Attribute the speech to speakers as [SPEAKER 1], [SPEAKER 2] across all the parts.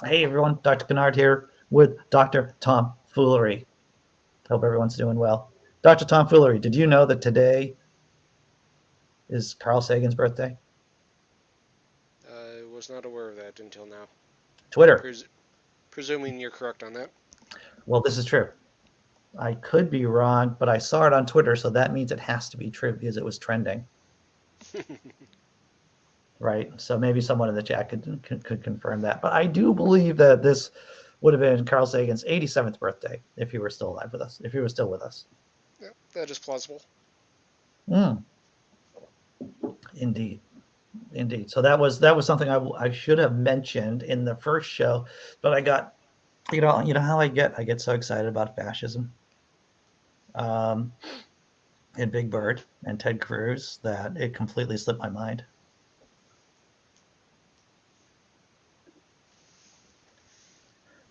[SPEAKER 1] Hey everyone, Dr. Kennard here with Dr. Tom Foolery. Hope everyone's doing well. Dr. Tom Foolery, did you know that today is Carl Sagan's birthday?
[SPEAKER 2] I was not aware of that until now.
[SPEAKER 1] Twitter.
[SPEAKER 2] Pres- Presuming you're correct on that.
[SPEAKER 1] Well, this is true. I could be wrong, but I saw it on Twitter, so that means it has to be true because it was trending, right? So maybe someone in the chat could confirm that. But I do believe that this would have been Carl Sagan's 87th birthday if he were still alive with us, if he was still with us.
[SPEAKER 2] Yeah, that is plausible.
[SPEAKER 1] Mm, indeed. Indeed. So that was something I should have mentioned in the first show, but I got you know how I get so excited about fascism, um, and Big Bird and Ted Cruz that it completely slipped my mind.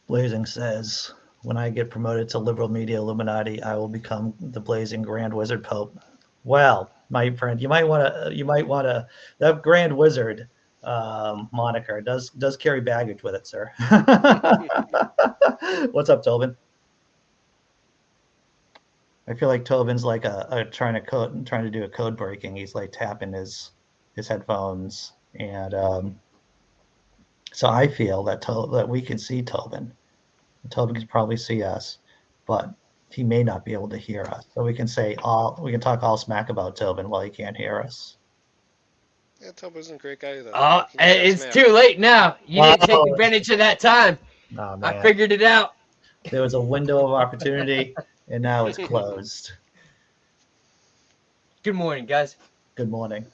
[SPEAKER 1] Blazing says, "When I get promoted to liberal media Illuminati, I will become the blazing Grand Wizard Pope." Well, my friend, you might want to that Grand Wizard moniker does carry baggage with it, sir. What's up, Tobin? I feel like Tobin's like a trying to do a code breaking. He's like tapping his headphones, and so I feel that we can see Tobin. Tobin can probably see us, but he may not be able to hear us. So we can talk all smack about Tobin while he can't hear us.
[SPEAKER 2] Yeah, Tubbo's a great guy, though.
[SPEAKER 3] Oh,
[SPEAKER 2] He never gets
[SPEAKER 3] it's
[SPEAKER 2] mad.
[SPEAKER 3] too late now. You didn't take
[SPEAKER 1] Oh,
[SPEAKER 3] advantage of that time.
[SPEAKER 1] oh
[SPEAKER 3] I
[SPEAKER 1] man,
[SPEAKER 3] figured it out.
[SPEAKER 1] there was a window of opportunity, and now it's closed.
[SPEAKER 3] Good morning, guys.
[SPEAKER 1] Good morning.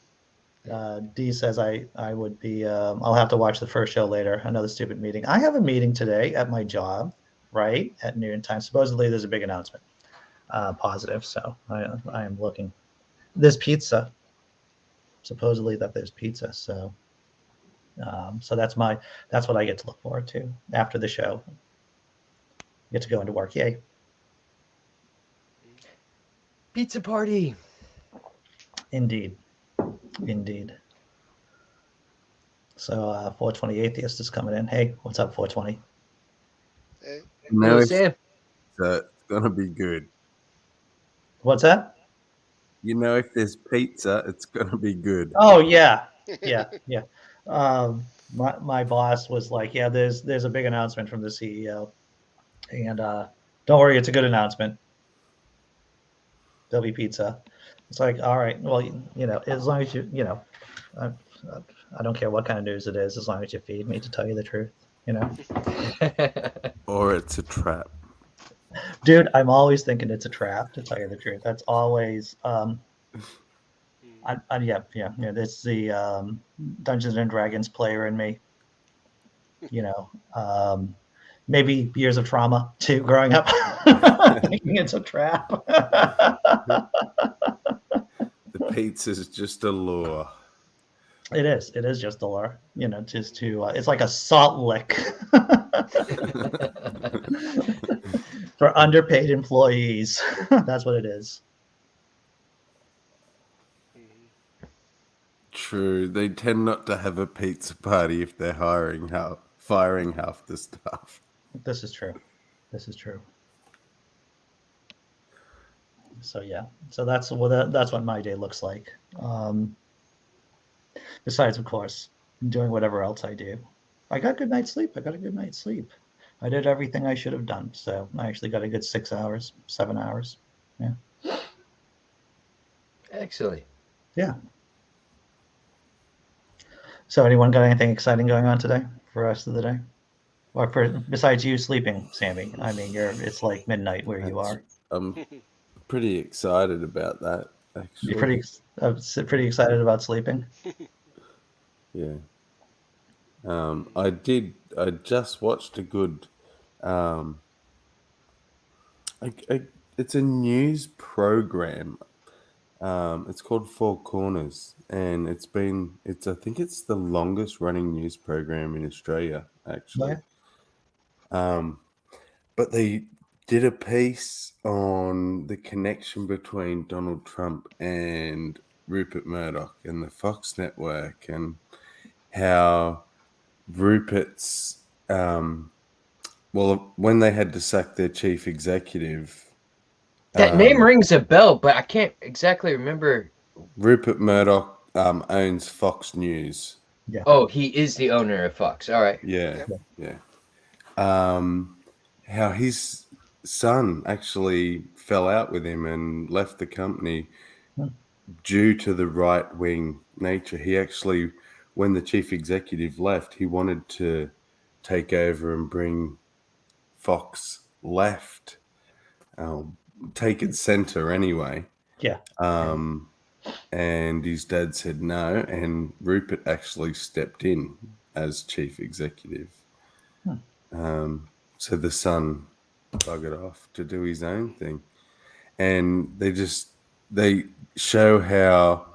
[SPEAKER 1] D says I would be. I'll have to watch the first show later. Another stupid meeting. I have a meeting today at my job, right at noon time. Supposedly there's a big announcement, positive. So I am looking. There's pizza. Supposedly that there's pizza. So that's what I get to look forward to after the show. Get to go into work. Yay!
[SPEAKER 3] Pizza party.
[SPEAKER 1] Indeed, indeed. So 420 atheist is coming in. Hey, what's up, 420?
[SPEAKER 2] Hey,
[SPEAKER 3] Hello,
[SPEAKER 4] Now
[SPEAKER 3] Sam.
[SPEAKER 4] it's gonna be good.
[SPEAKER 1] What's that?
[SPEAKER 4] You know, if there's pizza, it's gonna be good.
[SPEAKER 1] Oh yeah. My boss was like, yeah, there's a big announcement from the CEO, and don't worry, it's a good announcement. There'll be pizza. It's like, all right, well, as long as I, I don't care what kind of news it is, as long as you feed me to tell you the truth, you know.
[SPEAKER 4] Or it's a trap.
[SPEAKER 1] Dude, I'm always thinking it's a trap. To tell you the truth, that's always yeah. It's the Dungeons and Dragons player in me. You know, maybe years of trauma too, growing up, thinking it's a trap.
[SPEAKER 4] The pizza's just a lure.
[SPEAKER 1] It is. It is just a lure. Just to. It's like a salt lick for underpaid employees. That's what it is.
[SPEAKER 4] True. They tend not to have a pizza party if they're firing half the staff.
[SPEAKER 1] This is true. This is true. So yeah. So that's what my day looks like. Besides, of course, doing whatever else I do. I got a good night's sleep. I got a good night's sleep. I did everything I should have done. So I actually got a good 6 hours, 7 hours. Yeah.
[SPEAKER 3] Excellent.
[SPEAKER 1] Yeah. So anyone got anything exciting going on today for the rest of the day? Or besides you sleeping, Sammy? I mean, it's like midnight where you are.
[SPEAKER 4] I'm pretty excited about that, actually.
[SPEAKER 1] You're pretty excited about sleeping?
[SPEAKER 4] Yeah. I just watched a good, it's a news program. It's called Four Corners, and I think it's the longest running news program in Australia, actually.
[SPEAKER 1] Yeah.
[SPEAKER 4] But they did a piece on the connection between Donald Trump and Rupert Murdoch and the Fox network, and how Rupert's well, when they had to sack their chief executive,
[SPEAKER 3] That name rings a bell, but I can't exactly remember.
[SPEAKER 4] Rupert Murdoch owns Fox News.
[SPEAKER 1] Yeah.
[SPEAKER 3] Oh, he is the owner of Fox. All right.
[SPEAKER 4] Yeah,
[SPEAKER 2] Yeah.
[SPEAKER 4] how his son actually fell out with him and left the company
[SPEAKER 1] Hmm.
[SPEAKER 4] due to the right-wing nature. He actually, when the chief executive left, he wanted to take over and bring Fox left, take its center anyway.
[SPEAKER 1] Yeah.
[SPEAKER 4] And his dad said no, and Rupert actually stepped in as chief executive. So the son buggered off to do his own thing, and they show how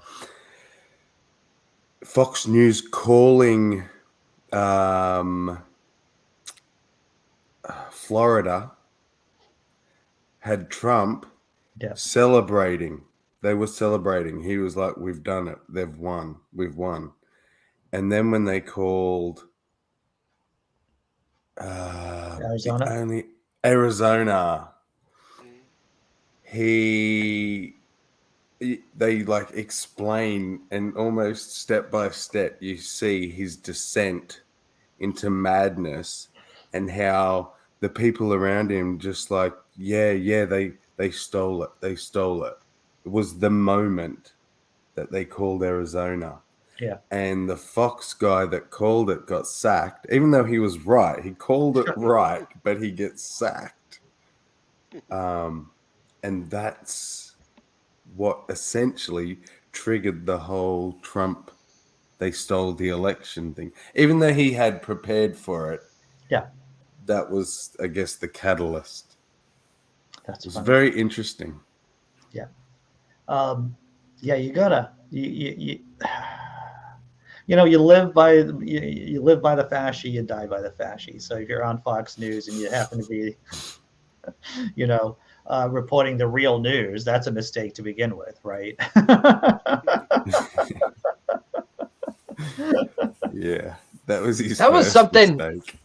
[SPEAKER 4] Fox News calling Florida had Trump
[SPEAKER 1] Yeah.
[SPEAKER 4] celebrating. They were celebrating. He was like, "We've done it. They've won. We've won." And then when they called
[SPEAKER 1] Arizona.
[SPEAKER 4] Arizona,
[SPEAKER 2] Mm.
[SPEAKER 4] they like explain, and almost step by step you see his descent into madness, and how the people around him just like, they stole it. It was the moment that they called Arizona.
[SPEAKER 1] Yeah.
[SPEAKER 4] And the Fox guy that called it got sacked, even though he was right. He called it right, but he gets sacked. And that's what essentially triggered the whole Trump, they stole the election thing. Even though he had prepared for it,
[SPEAKER 1] Yeah.
[SPEAKER 4] that was, I guess, the catalyst.
[SPEAKER 1] That's
[SPEAKER 4] It was
[SPEAKER 1] funny.
[SPEAKER 4] very interesting.
[SPEAKER 1] Yeah. Yeah, you gotta you live by you live by the fasci, you die by the fasci. So if you're on Fox News and you happen to be, reporting the real news, that's a mistake to begin with, right?
[SPEAKER 4] Yeah, that was his
[SPEAKER 3] That was
[SPEAKER 4] first
[SPEAKER 3] something.
[SPEAKER 4] mistake.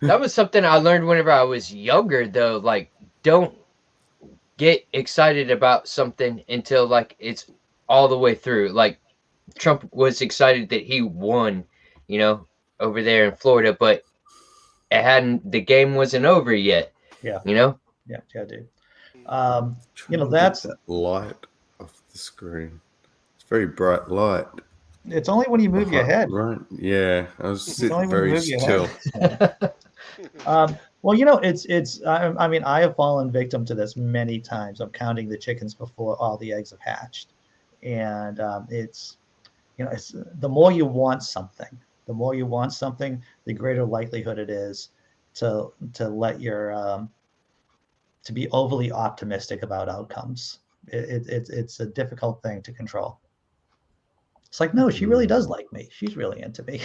[SPEAKER 3] That was something I learned whenever I was younger, though. Like, don't get excited about something until like it's all the way through. Like, Trump was excited that he won, over there in Florida, but the game wasn't over yet.
[SPEAKER 1] Yeah.
[SPEAKER 3] You know.
[SPEAKER 1] Yeah, dude.
[SPEAKER 4] Trying to get
[SPEAKER 1] That's
[SPEAKER 4] that light off the screen. It's very bright light.
[SPEAKER 1] it's only when you move your head.
[SPEAKER 4] Right. Yeah, I was
[SPEAKER 1] It's
[SPEAKER 4] sitting
[SPEAKER 1] only when you
[SPEAKER 4] very
[SPEAKER 1] move your
[SPEAKER 4] still.
[SPEAKER 1] head. Well, it's. I mean, I have fallen victim to this many times. I'm counting the chickens before all the eggs have hatched, and it's the more you want something, the greater likelihood it is to let your to be overly optimistic about outcomes. It's a difficult thing to control. It's like, no, she really does like me. She's really into me.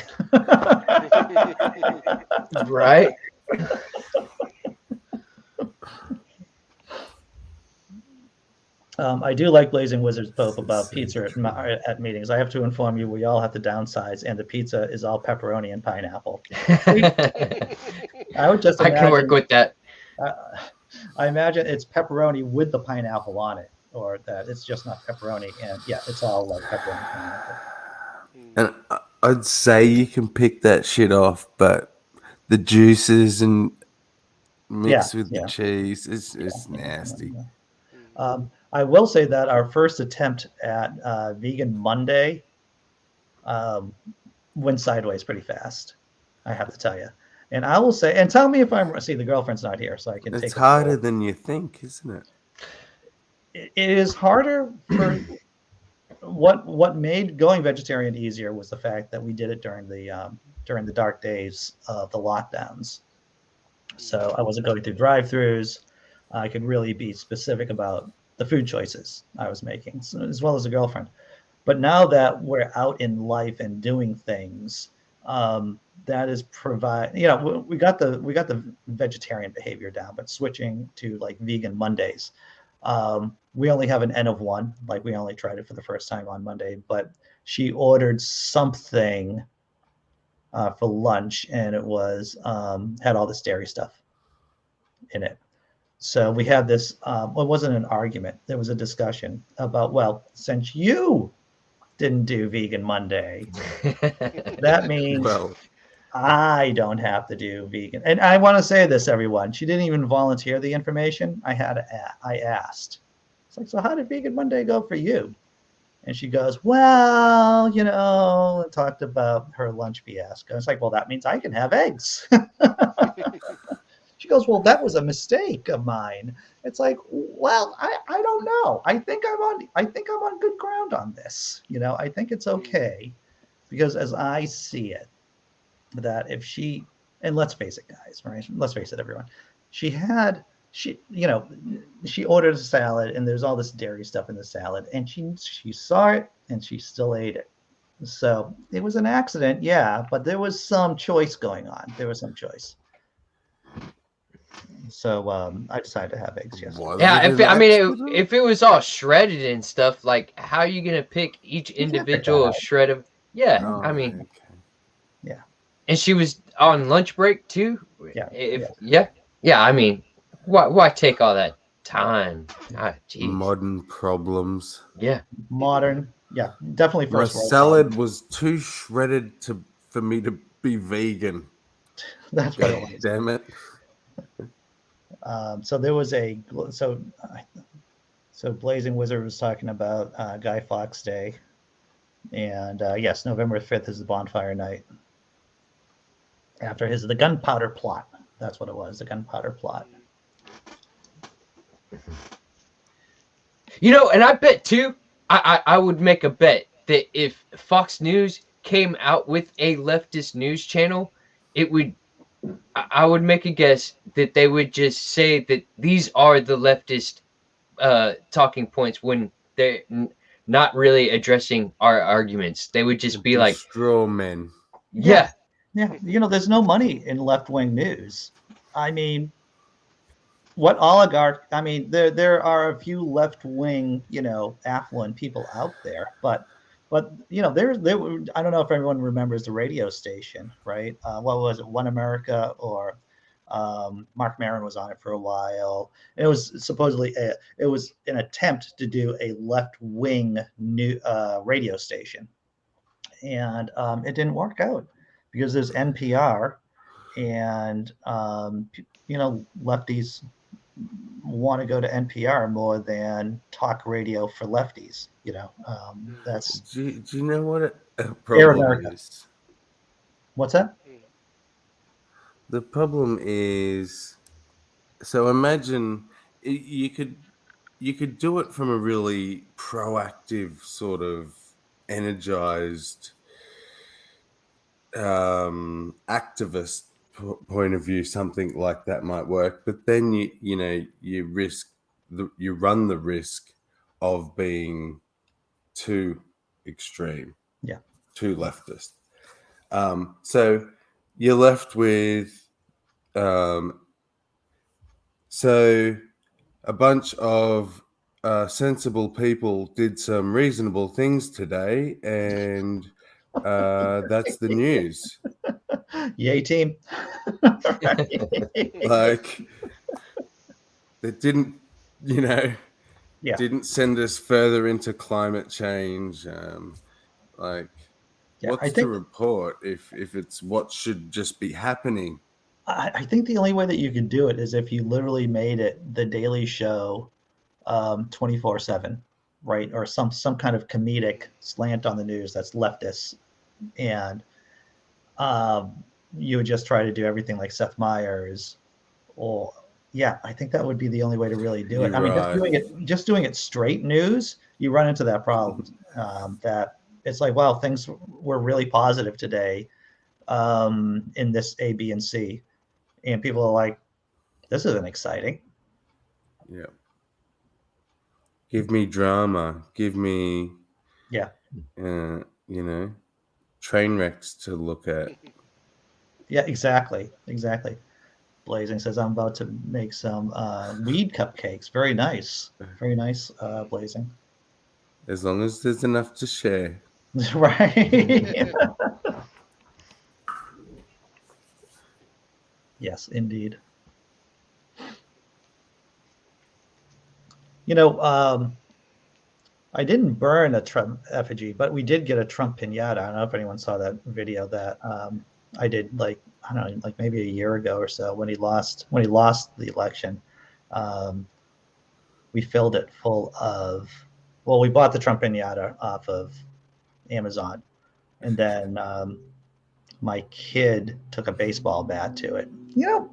[SPEAKER 3] Right.
[SPEAKER 1] I do like Blazing Wizard's pope about pizza at meetings. I have to inform you, we all have to downsize, and the pizza is all pepperoni and pineapple. I would just
[SPEAKER 3] I can work with that.
[SPEAKER 1] I imagine it's pepperoni with the pineapple on it, or that it's just not pepperoni, and yeah, it's all like pepperoni and pineapple.
[SPEAKER 4] And I'd say you can pick that shit off, but the juices and mixed with the cheese, it's nasty.
[SPEAKER 1] I will say that our first attempt at Vegan Monday went sideways pretty fast. I have to tell you. And I will say, and tell me if I'm. See, the girlfriend's not here, so I can.
[SPEAKER 4] It's harder than you think, isn't it?
[SPEAKER 1] It is harder for. What made going vegetarian easier was the fact that we did it during the dark days of the lockdowns. So I wasn't going through drive-throughs. I could really be specific about the food choices I was making, so, as well as a girlfriend. But now that we're out in life and doing things, that is we got the vegetarian behavior down, but switching to like vegan Mondays, we only have an N of one. Like, we only tried it for the first time on Monday, but she ordered something for lunch, and it was had all this dairy stuff in it. So we had this. Well, it wasn't an argument. There was a discussion about, well, since you didn't do Vegan Monday, that means
[SPEAKER 4] Well,
[SPEAKER 1] I don't have to do vegan. And I want to say this, everyone. She didn't even volunteer the information. I asked. It's like, so how did Vegan Monday go for you? And she goes, well, and talked about her lunch fiasco. It's like, well, that means I can have eggs. She goes, well, that was a mistake of mine. It's like, well, I don't know. I think I'm on good ground on this. I think it's okay, because as I see it, that if she, and let's face it, guys, right? Let's face it, everyone. She ordered a salad, and there's all this dairy stuff in the salad, and she saw it and she still ate it. So it was an accident, yeah, but there was some choice going on. There was some choice. So I decided to have eggs yesterday.
[SPEAKER 4] was
[SPEAKER 3] Yeah,
[SPEAKER 4] it an accident?
[SPEAKER 3] if it was all shredded and stuff, like, how are you gonna pick each
[SPEAKER 1] can't pick
[SPEAKER 3] individual
[SPEAKER 1] that out.
[SPEAKER 3] shred of? Yeah,
[SPEAKER 4] Oh,
[SPEAKER 3] I mean,
[SPEAKER 4] okay.
[SPEAKER 3] and she was on lunch break too.
[SPEAKER 1] Yeah,
[SPEAKER 3] Yeah. I mean, why take all that time? Ah, jeez.
[SPEAKER 4] Modern problems.
[SPEAKER 3] Yeah.
[SPEAKER 1] Modern, yeah, definitely
[SPEAKER 4] My
[SPEAKER 1] first world
[SPEAKER 4] salad was too shredded for me to be vegan.
[SPEAKER 1] problem. That's what it
[SPEAKER 4] God
[SPEAKER 1] was.
[SPEAKER 4] damn it.
[SPEAKER 1] So there was so Blazing Wizard was talking about Guy Fawkes Day, and yes, November 5th is the bonfire night. After the gunpowder plot. That's what it was, the gunpowder plot.
[SPEAKER 3] And I bet too, I would make a bet that if Fox News came out with a leftist news channel, I would make a guess that they would just say that these are the leftist talking points when they're not really addressing our arguments. They would just be like,
[SPEAKER 4] straw men.
[SPEAKER 3] yeah.
[SPEAKER 1] Yeah, there's no money in left-wing news. I mean, what oligarch? I mean, there are a few left-wing, affluent people out there, but there. I don't know if everyone remembers the radio station, right? What was it, One America, or Mark Maron was on it for a while. It was supposedly it was an attempt to do a left-wing new radio station, and it didn't work out, because there's NPR, and lefties want to go to NPR more than talk radio for lefties. That's
[SPEAKER 4] Do you know what a
[SPEAKER 1] Air
[SPEAKER 4] problem
[SPEAKER 1] America.
[SPEAKER 4] is?
[SPEAKER 1] What's that?
[SPEAKER 4] The problem is, so imagine you could do it from a really proactive, sort of energized activist point of view. Something like that might work, but then you run the risk of being too extreme, too leftist. So you're left with so a bunch of sensible people did some reasonable things today, and that's the news.
[SPEAKER 1] Yay, team.
[SPEAKER 4] Like, it didn't, didn't send us further into climate change. What's to report if it's what should just be happening?
[SPEAKER 1] I think the only way that you could do it is if you literally made it the Daily Show 24/7, right? Or some kind of comedic slant on the news that's leftist, and you would just try to do everything like Seth Meyers, or I think that would be the only way to really do it.
[SPEAKER 4] You're
[SPEAKER 1] I mean,
[SPEAKER 4] right.
[SPEAKER 1] just doing it straight news, you run into that problem, that it's like, wow, things were really positive today in this A, B, and C, and people are like, this isn't exciting.
[SPEAKER 4] Yeah. Give me drama. Give me, train wrecks to look at.
[SPEAKER 1] Yeah, exactly. Blazing says, I'm about to make some weed cupcakes. Very nice, Blazing.
[SPEAKER 4] As long as there's enough to share.
[SPEAKER 1] Right. Yes, indeed. You know, I didn't burn a Trump effigy, but we did get a Trump pinata. I don't know if anyone saw that video that I did, like, I don't know, like maybe a year ago or so when he lost the election. Um, we filled it full of, well, we bought the Trump pinata off of Amazon, and then my kid took a baseball bat to it. You know,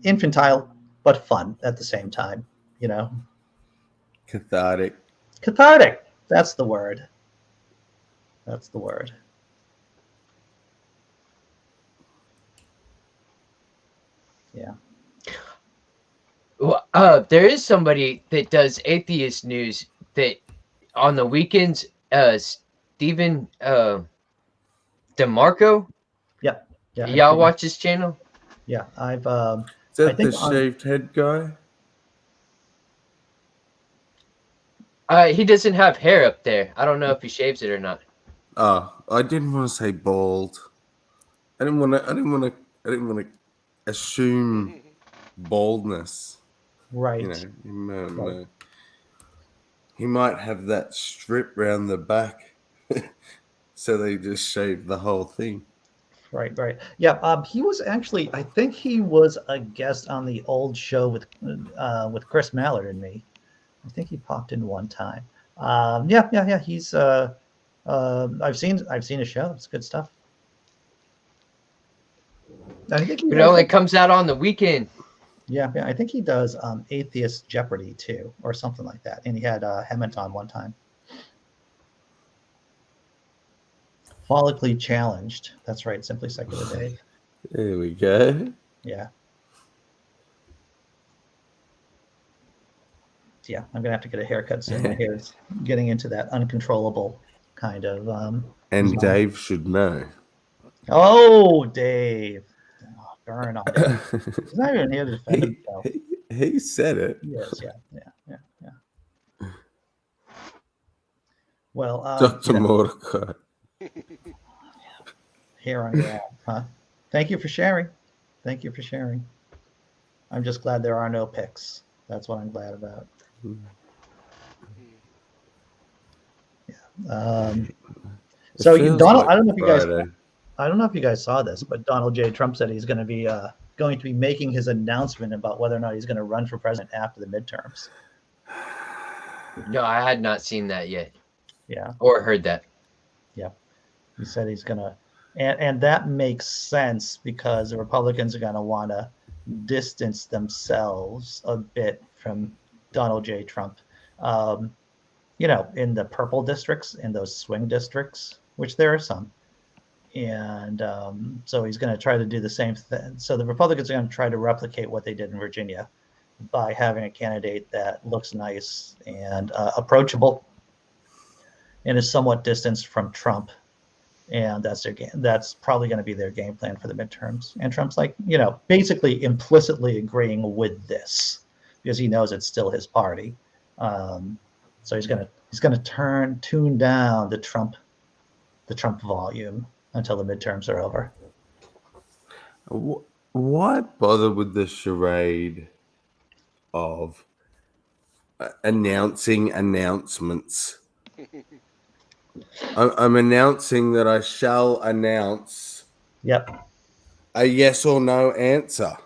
[SPEAKER 1] infantile but fun at the same time. You know,
[SPEAKER 4] Cathartic.
[SPEAKER 1] cathartic. That's the word. That's the word. Yeah.
[SPEAKER 3] Well, there is somebody that does atheist news that on the weekends, Stephen DeMarco.
[SPEAKER 1] Yep. Yeah.
[SPEAKER 3] Y'all watch his channel?
[SPEAKER 1] Yeah. I've.
[SPEAKER 4] Is that
[SPEAKER 1] I think
[SPEAKER 4] the
[SPEAKER 1] on.
[SPEAKER 4] shaved head guy?
[SPEAKER 3] He doesn't have hair up there. I don't know if he shaves it or not.
[SPEAKER 4] Oh, I didn't want to say bald. I didn't want to assume baldness.
[SPEAKER 1] Right.
[SPEAKER 4] You know,
[SPEAKER 1] Right.
[SPEAKER 4] he might have that strip round the back, so they just shave the whole thing.
[SPEAKER 1] Right. Right. Yeah. He was actually. I think he was a guest on the old show with Chris Mallard and me. I think he popped in one time. Yeah. Yeah. Yeah. He's. I've seen his show. It's good stuff. I think he
[SPEAKER 3] But it
[SPEAKER 1] does.
[SPEAKER 3] only comes out on the weekend.
[SPEAKER 1] Yeah, yeah, I think he does Atheist Jeopardy too, or something like that. And he had Hammett on one time. Follically challenged. That's right, Simply Secular Dave.
[SPEAKER 4] There we go.
[SPEAKER 1] Yeah. Yeah, I'm gonna have to get a haircut soon. My hair's getting into that uncontrollable kind of.
[SPEAKER 4] And
[SPEAKER 1] zone.
[SPEAKER 4] Dave should know.
[SPEAKER 1] Oh, Dave! Oh, burn on him. He's not even here to defend himself.
[SPEAKER 4] He said it.
[SPEAKER 1] Yes, yeah, yeah, yeah, yeah. Well,
[SPEAKER 4] Dr. Mordecai.
[SPEAKER 1] Hair on your ass, huh? Thank you for sharing. Thank you for sharing. I'm just glad there are no picks. That's what I'm glad about. Yeah. So Donald,
[SPEAKER 4] like
[SPEAKER 1] I don't know if you guys,
[SPEAKER 4] Friday.
[SPEAKER 1] I don't know if you guys saw this, but Donald J. Trump said he's going to be making his announcement about whether or not he's going to run for president after the midterms.
[SPEAKER 3] No, I had not seen that yet.
[SPEAKER 1] Yeah.
[SPEAKER 3] Or heard that.
[SPEAKER 1] Yeah. He said he's going to, and that makes sense because the Republicans are going to want to distance themselves a bit from Donald J. Trump. In the purple districts, in those swing districts, which there are some. And so he's going to try to do the same thing. So the Republicans are going to try to replicate what they did in Virginia by having a candidate that looks nice and approachable and is somewhat distanced from Trump. And that's their game. That's probably going to be their game plan for the midterms. And Trump's like, basically implicitly agreeing with this because he knows it's still his party. So he's gonna tune down the Trump volume until the midterms are over.
[SPEAKER 4] Why bother with the charade of announcing announcements? I'm announcing that I shall announce
[SPEAKER 1] Yep.
[SPEAKER 4] a yes or no answer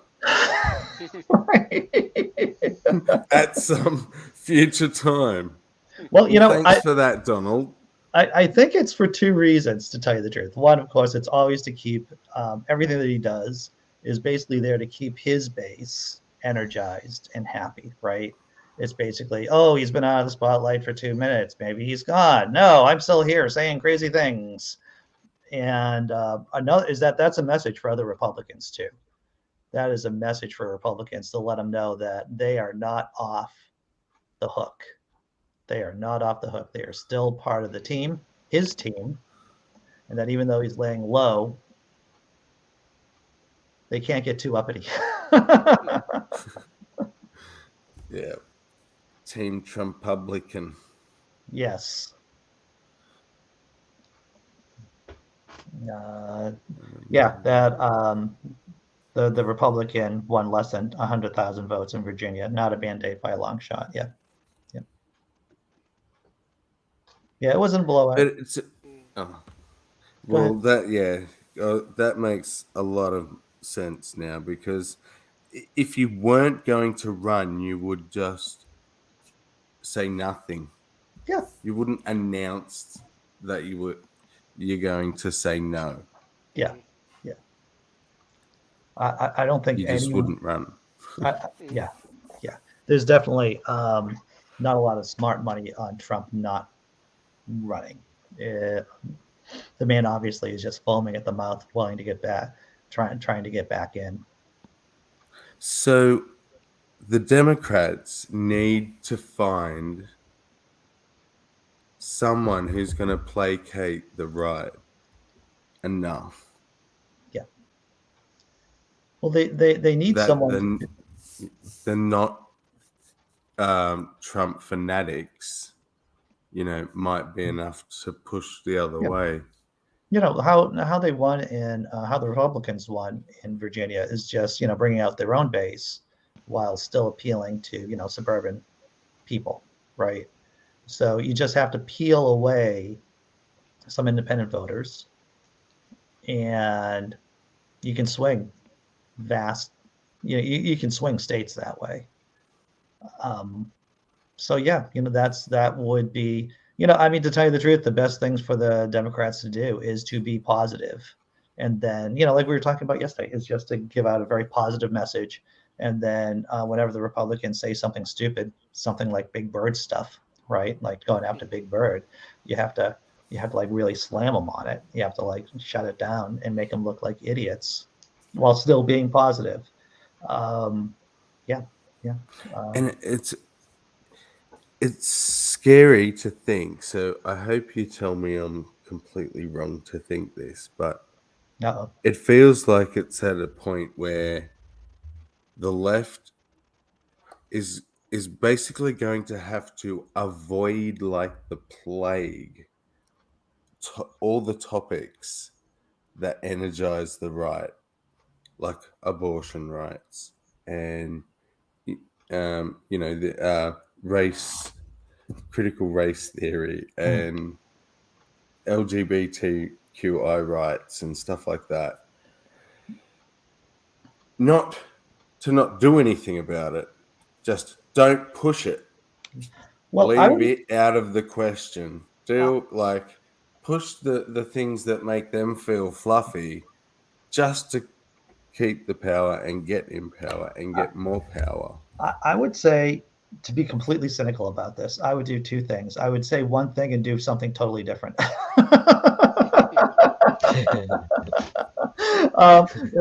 [SPEAKER 4] at some future time.
[SPEAKER 1] Well,
[SPEAKER 4] thanks for that, Donald.
[SPEAKER 1] I think it's for two reasons, to tell you the truth. One, of course, it's always to keep everything that he does is basically there to keep his base energized and happy, right? It's basically, oh, he's been out of the spotlight for 2 minutes. Maybe he's gone. No, I'm still here saying crazy things. And another is that's a message for other Republicans too. That is a message for Republicans to let them know that they are not off the hook. They are not off the hook. They are still part of the team, his team, and that even though he's laying low, they can't get too uppity.
[SPEAKER 4] Yeah. Team Trump-publican.
[SPEAKER 1] Yes. That The Republican won less than 100,000 votes in Virginia. Not a mandate by a long shot. Yeah. Yeah, it wasn't a blowout.
[SPEAKER 4] But it's
[SPEAKER 2] Mm.
[SPEAKER 1] Go ahead.
[SPEAKER 4] that makes a lot of sense now, because if you weren't going to run, you would just say nothing.
[SPEAKER 1] Yeah.
[SPEAKER 4] You wouldn't announce that you're going to say no.
[SPEAKER 1] Yeah. Yeah. I don't think
[SPEAKER 4] You just
[SPEAKER 1] any.
[SPEAKER 4] wouldn't run.
[SPEAKER 1] Yeah. Yeah. There's definitely not a lot of smart money on Trump not running. The man obviously is just foaming at the mouth, wanting to get back, trying to get back in.
[SPEAKER 4] So the Democrats need to find someone who's going to placate the right enough.
[SPEAKER 1] Yeah. Well, they need
[SPEAKER 4] That
[SPEAKER 1] someone.
[SPEAKER 4] they're not Trump fanatics, might be enough to push the other
[SPEAKER 1] Yeah.
[SPEAKER 4] way.
[SPEAKER 1] How they won in how the Republicans won in Virginia is just bringing out their own base while still appealing to suburban people, right? So you just have to peel away some independent voters, and you can swing vast. You can swing states that way. So yeah, that would be, I mean, to tell you the truth, the best things for the Democrats to do is to be positive. And then, like we were talking about yesterday, is just to give out a very positive message. And then whenever the Republicans say something stupid, something like Big Bird stuff, right? Like going after Big Bird, you have to like really slam them on it. You have to like shut it down and make them look like idiots while still being positive. Yeah, yeah.
[SPEAKER 4] And it's scary to think. So I hope you tell me I'm completely wrong to think this, but
[SPEAKER 1] Uh-oh.
[SPEAKER 4] it feels like it's at a point where the left is basically going to have to avoid, like the plague, all the topics that energize the right, like abortion rights and the critical race theory and LGBTQI rights and stuff like that. Not do anything about it. Just don't push it.
[SPEAKER 1] Well,
[SPEAKER 4] Leave it out of the question. Push the things that make them feel fluffy, just to keep the power and get in power and get more power.
[SPEAKER 1] I would say, to be completely cynical about this, I would do two things. I would say one thing and do something totally different. If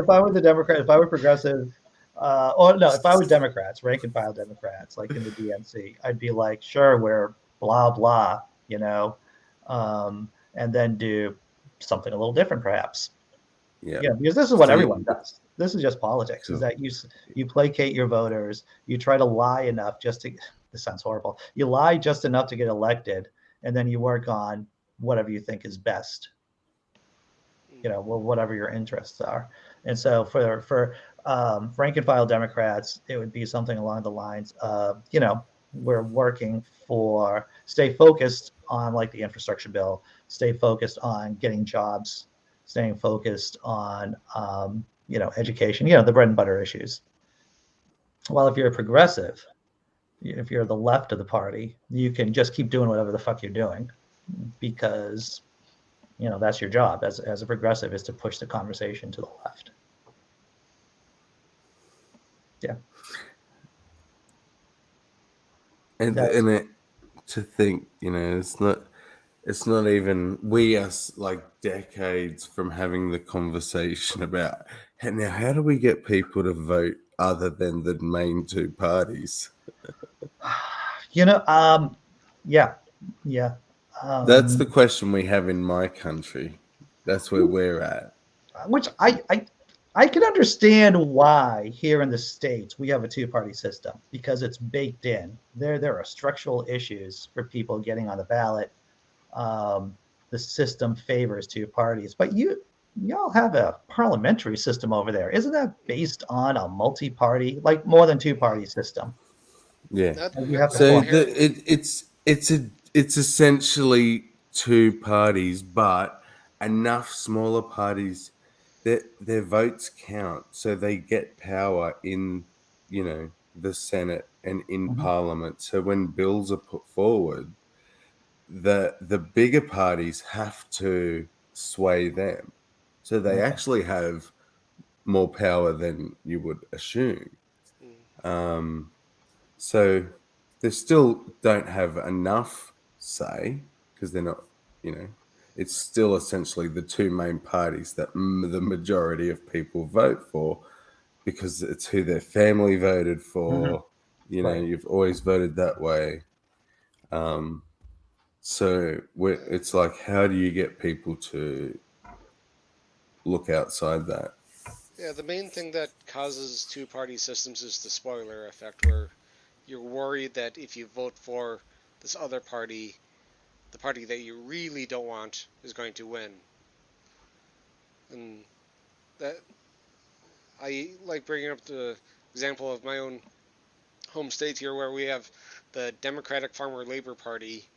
[SPEAKER 1] I were the Democrat, if I were progressive, or no, if I were Democrats, rank and file Democrats, like in the DNC, I'd be like, sure, we're blah blah, and then do something a little different, perhaps.
[SPEAKER 4] Yeah,
[SPEAKER 1] because this is what everyone does. This is just politics.
[SPEAKER 4] Sure.
[SPEAKER 1] Is that you placate your voters, you try to lie enough just to. This sounds horrible. You lie just enough to get elected, and then you work on whatever you think is best. Whatever your interests are. And so for rank and file Democrats, it would be something along the lines of, we're working for stay focused on like the infrastructure bill, stay focused on getting jobs, staying focused on education, the bread and butter issues. Well, if you're a progressive, if you're the left of the party, you can just keep doing whatever the fuck you're doing, because that's your job as a progressive, is to push the conversation to the left. Yeah.
[SPEAKER 4] And to think, it's not even, we are like decades from having the conversation about now, how do we get people to vote other than the main two parties?
[SPEAKER 1] Yeah.
[SPEAKER 4] That's the question we have in my country. That's where we're at.
[SPEAKER 1] Which I can understand why here in the States we have a two-party system, because it's baked in. There are structural issues for people getting on the ballot. The system favors two parties, but y'all have a parliamentary system over there. Isn't that based on a multi-party, like more than two-party system?
[SPEAKER 4] Yeah.
[SPEAKER 2] Not,
[SPEAKER 1] You have to
[SPEAKER 2] not
[SPEAKER 4] So
[SPEAKER 1] form.
[SPEAKER 2] inherently.
[SPEAKER 4] it's essentially two parties, but enough smaller parties that their votes count, so they get power in the Senate and in
[SPEAKER 1] Mhm.
[SPEAKER 4] Parliament. So when bills are put forward, the bigger parties have to sway them. So they
[SPEAKER 1] Okay.
[SPEAKER 4] actually have more power than you would assume.
[SPEAKER 2] Mm.
[SPEAKER 4] Um, so they still don't have enough say because they're not, it's still essentially the two main parties that the majority of people vote for because it's who their family voted
[SPEAKER 1] Mhm.
[SPEAKER 4] for.
[SPEAKER 1] Right.
[SPEAKER 4] You've always voted that way. Um, so it's like, how do you get people to look outside that?
[SPEAKER 2] Yeah, the main thing that causes two-party systems is the spoiler effect, where you're worried that if you vote for this other party, the party that you really don't want is going to win. And that I like bringing up the example of my own home state here, where we have the Democratic Farmer Labor Party,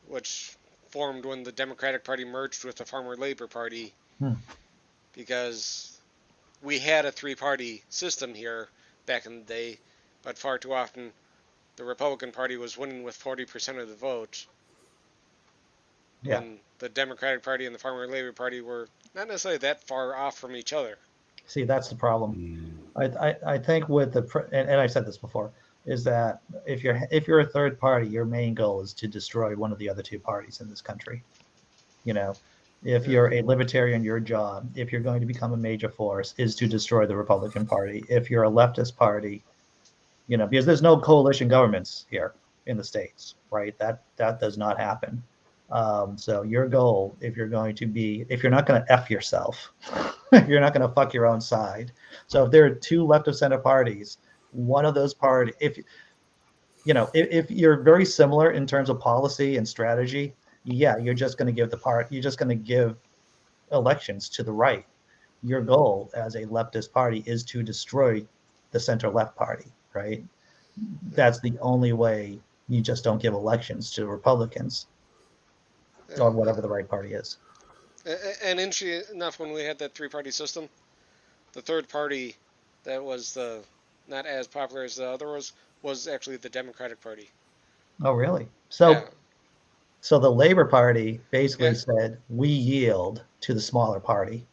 [SPEAKER 2] which formed when the Democratic Party merged with the Farmer Labor Party,
[SPEAKER 1] Hmm.
[SPEAKER 2] because we had a three-party system here back in the day, but far too often the Republican Party was winning with 40% of the vote,
[SPEAKER 1] Yeah.
[SPEAKER 2] when the Democratic Party and the Farmer Labor Party were not necessarily that far off from each other.
[SPEAKER 1] See, that's the problem.
[SPEAKER 4] Mm.
[SPEAKER 1] I think with and I've said this before, is that if you're a third party, your main goal is to destroy one of the other two parties in this country. You know, if
[SPEAKER 2] Yeah,
[SPEAKER 1] you're a libertarian, your job, if you're going to become a major force, is to destroy the Republican Party. If you're a leftist party, because there's no coalition governments here in the states, right? That does not happen. So your goal, if you're not going to f yourself, if you're not going to fuck your own side. So if there are two left of center parties, one of those parties, if you're very similar in terms of policy and strategy, yeah, you're just going to give elections to the right. Your goal as a leftist party is to destroy the center left party, right? That's the only way. You just don't give elections to Republicans or
[SPEAKER 2] yeah.
[SPEAKER 1] whatever the right party is.
[SPEAKER 2] And interesting enough, when we had that three-party system, the third party that was the not as popular as the other was actually the Democratic Party.
[SPEAKER 1] Oh, really?
[SPEAKER 2] Yeah,
[SPEAKER 1] So the Labor Party
[SPEAKER 2] yeah.
[SPEAKER 1] basically said, we yield to the smaller party.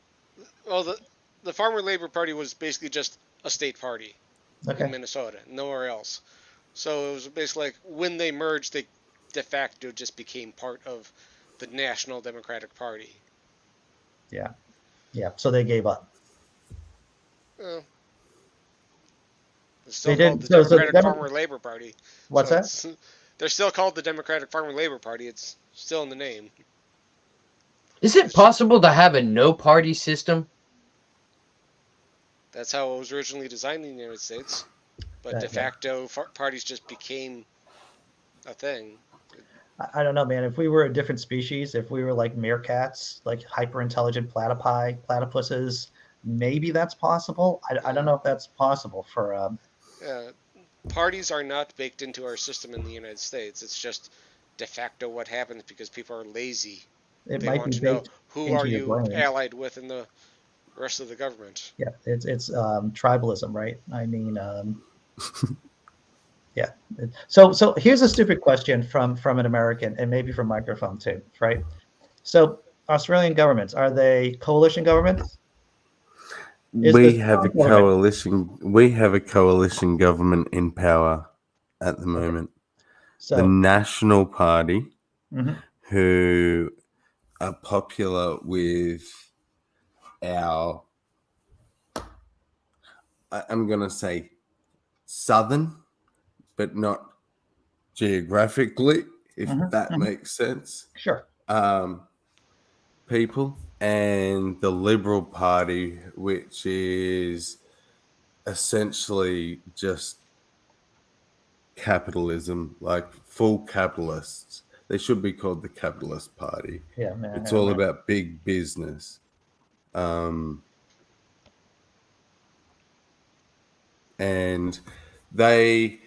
[SPEAKER 2] Well, the Farmer Labor Party was basically just a state party in
[SPEAKER 1] Okay.
[SPEAKER 2] Minnesota, nowhere else. So it was basically like when they merged, they de facto just became part of the National Democratic Party.
[SPEAKER 1] Yeah. Yeah. So they gave up.
[SPEAKER 2] Uh, it's
[SPEAKER 1] They
[SPEAKER 2] still called
[SPEAKER 1] did.
[SPEAKER 2] the
[SPEAKER 1] So the
[SPEAKER 2] Democratic Farmer Labor Party.
[SPEAKER 1] what's
[SPEAKER 2] So
[SPEAKER 1] that?
[SPEAKER 2] it's they're still called the Democratic Farmer Labor Party. It's still in the name.
[SPEAKER 3] Is it
[SPEAKER 2] It's,
[SPEAKER 3] possible to have a no party system?
[SPEAKER 2] that's how it was originally designed in the United States. But de
[SPEAKER 1] Yeah.
[SPEAKER 2] facto, parties just became a thing.
[SPEAKER 1] I don't know, man. If we were a different species, if we were like meerkats, like hyper intelligent platypuses, maybe that's possible. I don't
[SPEAKER 2] Uh,
[SPEAKER 1] know if that's possible for.
[SPEAKER 2] uh, Parties are not baked into our system in the United States. It's just de facto what happens because people are lazy.
[SPEAKER 1] It
[SPEAKER 2] They
[SPEAKER 1] might
[SPEAKER 2] want
[SPEAKER 1] be
[SPEAKER 2] to know
[SPEAKER 1] baked
[SPEAKER 2] who are
[SPEAKER 1] into your
[SPEAKER 2] you
[SPEAKER 1] brain.
[SPEAKER 2] allied with in the rest of the government.
[SPEAKER 1] Yeah, it's tribalism, right? I mean, yeah. So here's a stupid question from an American and maybe from microphone too, right? So Australian governments, are they coalition governments? Is
[SPEAKER 4] We have a
[SPEAKER 1] Trump government?
[SPEAKER 4] coalition. We have a coalition government in power at the
[SPEAKER 1] Okay.
[SPEAKER 4] moment. The
[SPEAKER 1] So
[SPEAKER 4] National Party,
[SPEAKER 1] mhm,
[SPEAKER 4] who are popular with our, I'm going to say southern, but not geographically, if
[SPEAKER 1] mhm,
[SPEAKER 4] that
[SPEAKER 1] mhm.
[SPEAKER 4] makes sense,
[SPEAKER 1] Sure.
[SPEAKER 4] um, people, and the Liberal Party, which is essentially just capitalism, like full capitalists. They should be called the Capitalist Party.
[SPEAKER 1] Yeah, man.
[SPEAKER 4] It's
[SPEAKER 1] Yeah,
[SPEAKER 4] all
[SPEAKER 1] man.
[SPEAKER 4] about big business. And they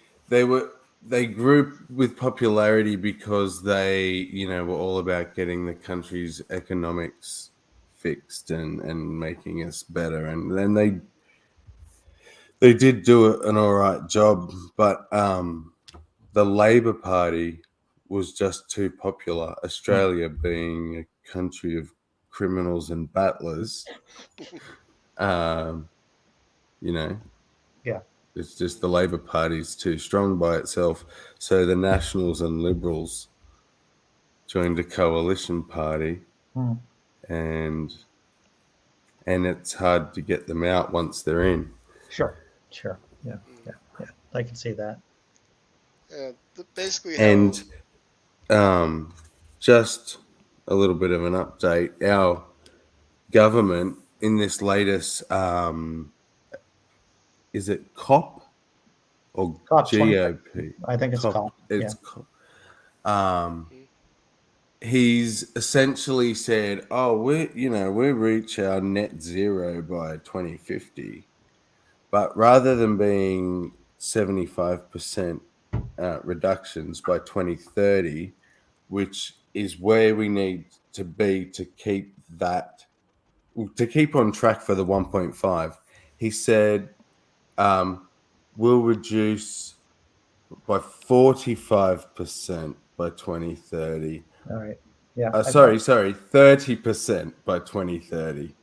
[SPEAKER 4] they grew with popularity because they were all about getting the country's economics fixed and making us better, and then they did do an all right job, but the Labor Party was just too popular. Australia being a country of criminals and battlers, um, you know,
[SPEAKER 1] Yeah.
[SPEAKER 4] it's just the Labor Party's too strong by itself. So the Nationals and Liberals joined a coalition party,
[SPEAKER 1] Mm.
[SPEAKER 4] and it's hard to get them out once they're in.
[SPEAKER 1] Sure. Yeah. I can see that.
[SPEAKER 2] Basically how
[SPEAKER 4] And just a little bit of an update. Our government in this latest, is it COP or
[SPEAKER 1] COP 26.
[SPEAKER 4] GOP?
[SPEAKER 1] I think it's
[SPEAKER 4] COP.
[SPEAKER 1] COP. Yeah.
[SPEAKER 4] It's COP. He's essentially said, "Oh, we reach our net zero by 2050, but rather than being 75% reductions by 2030, which is where we need to be to keep on track for the 1.5." He said, "We'll reduce by 45% by 2030."
[SPEAKER 1] All right. Yeah.
[SPEAKER 4] Sorry, 30% by 2030.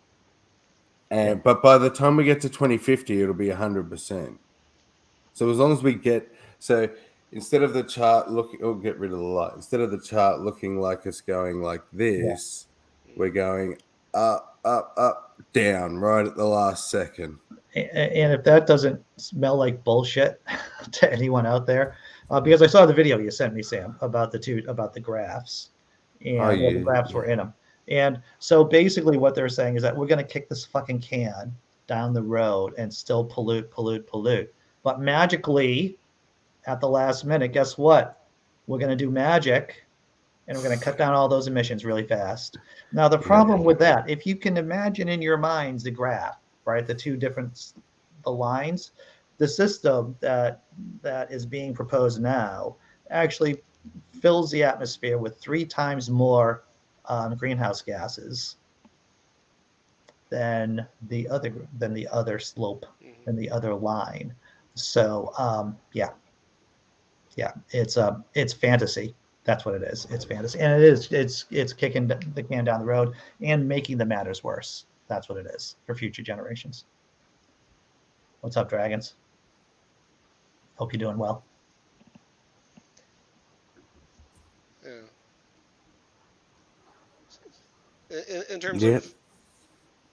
[SPEAKER 1] Yeah.
[SPEAKER 4] But by the time we get to 2050, it'll be 100%. So as long as we instead of the chart get rid of the light. Instead of the chart looking like it's going like this, we're going up, up, up, down, right at the last second.
[SPEAKER 1] And if that doesn't smell like bullshit to anyone out there, because I saw the video you sent me, Sam, about the graphs, and the graphs were in them. And so basically, what they're saying is that we're going to kick this fucking can down the road and still pollute. But magically, at the last minute, guess what? We're going to do magic, and we're going to cut down all those emissions really fast. Now, the problem with that, if you can imagine in your minds the graph, right, the lines, the system that is being proposed now actually fills the atmosphere with 3 times more greenhouse gases than the other slope, than the other line. So it's fantasy. That's what it is. It's fantasy, and it's kicking the can down the road and making the matters worse. That's what it is for future generations. What's up, dragons? Hope you're doing well.
[SPEAKER 2] Yeah. In terms of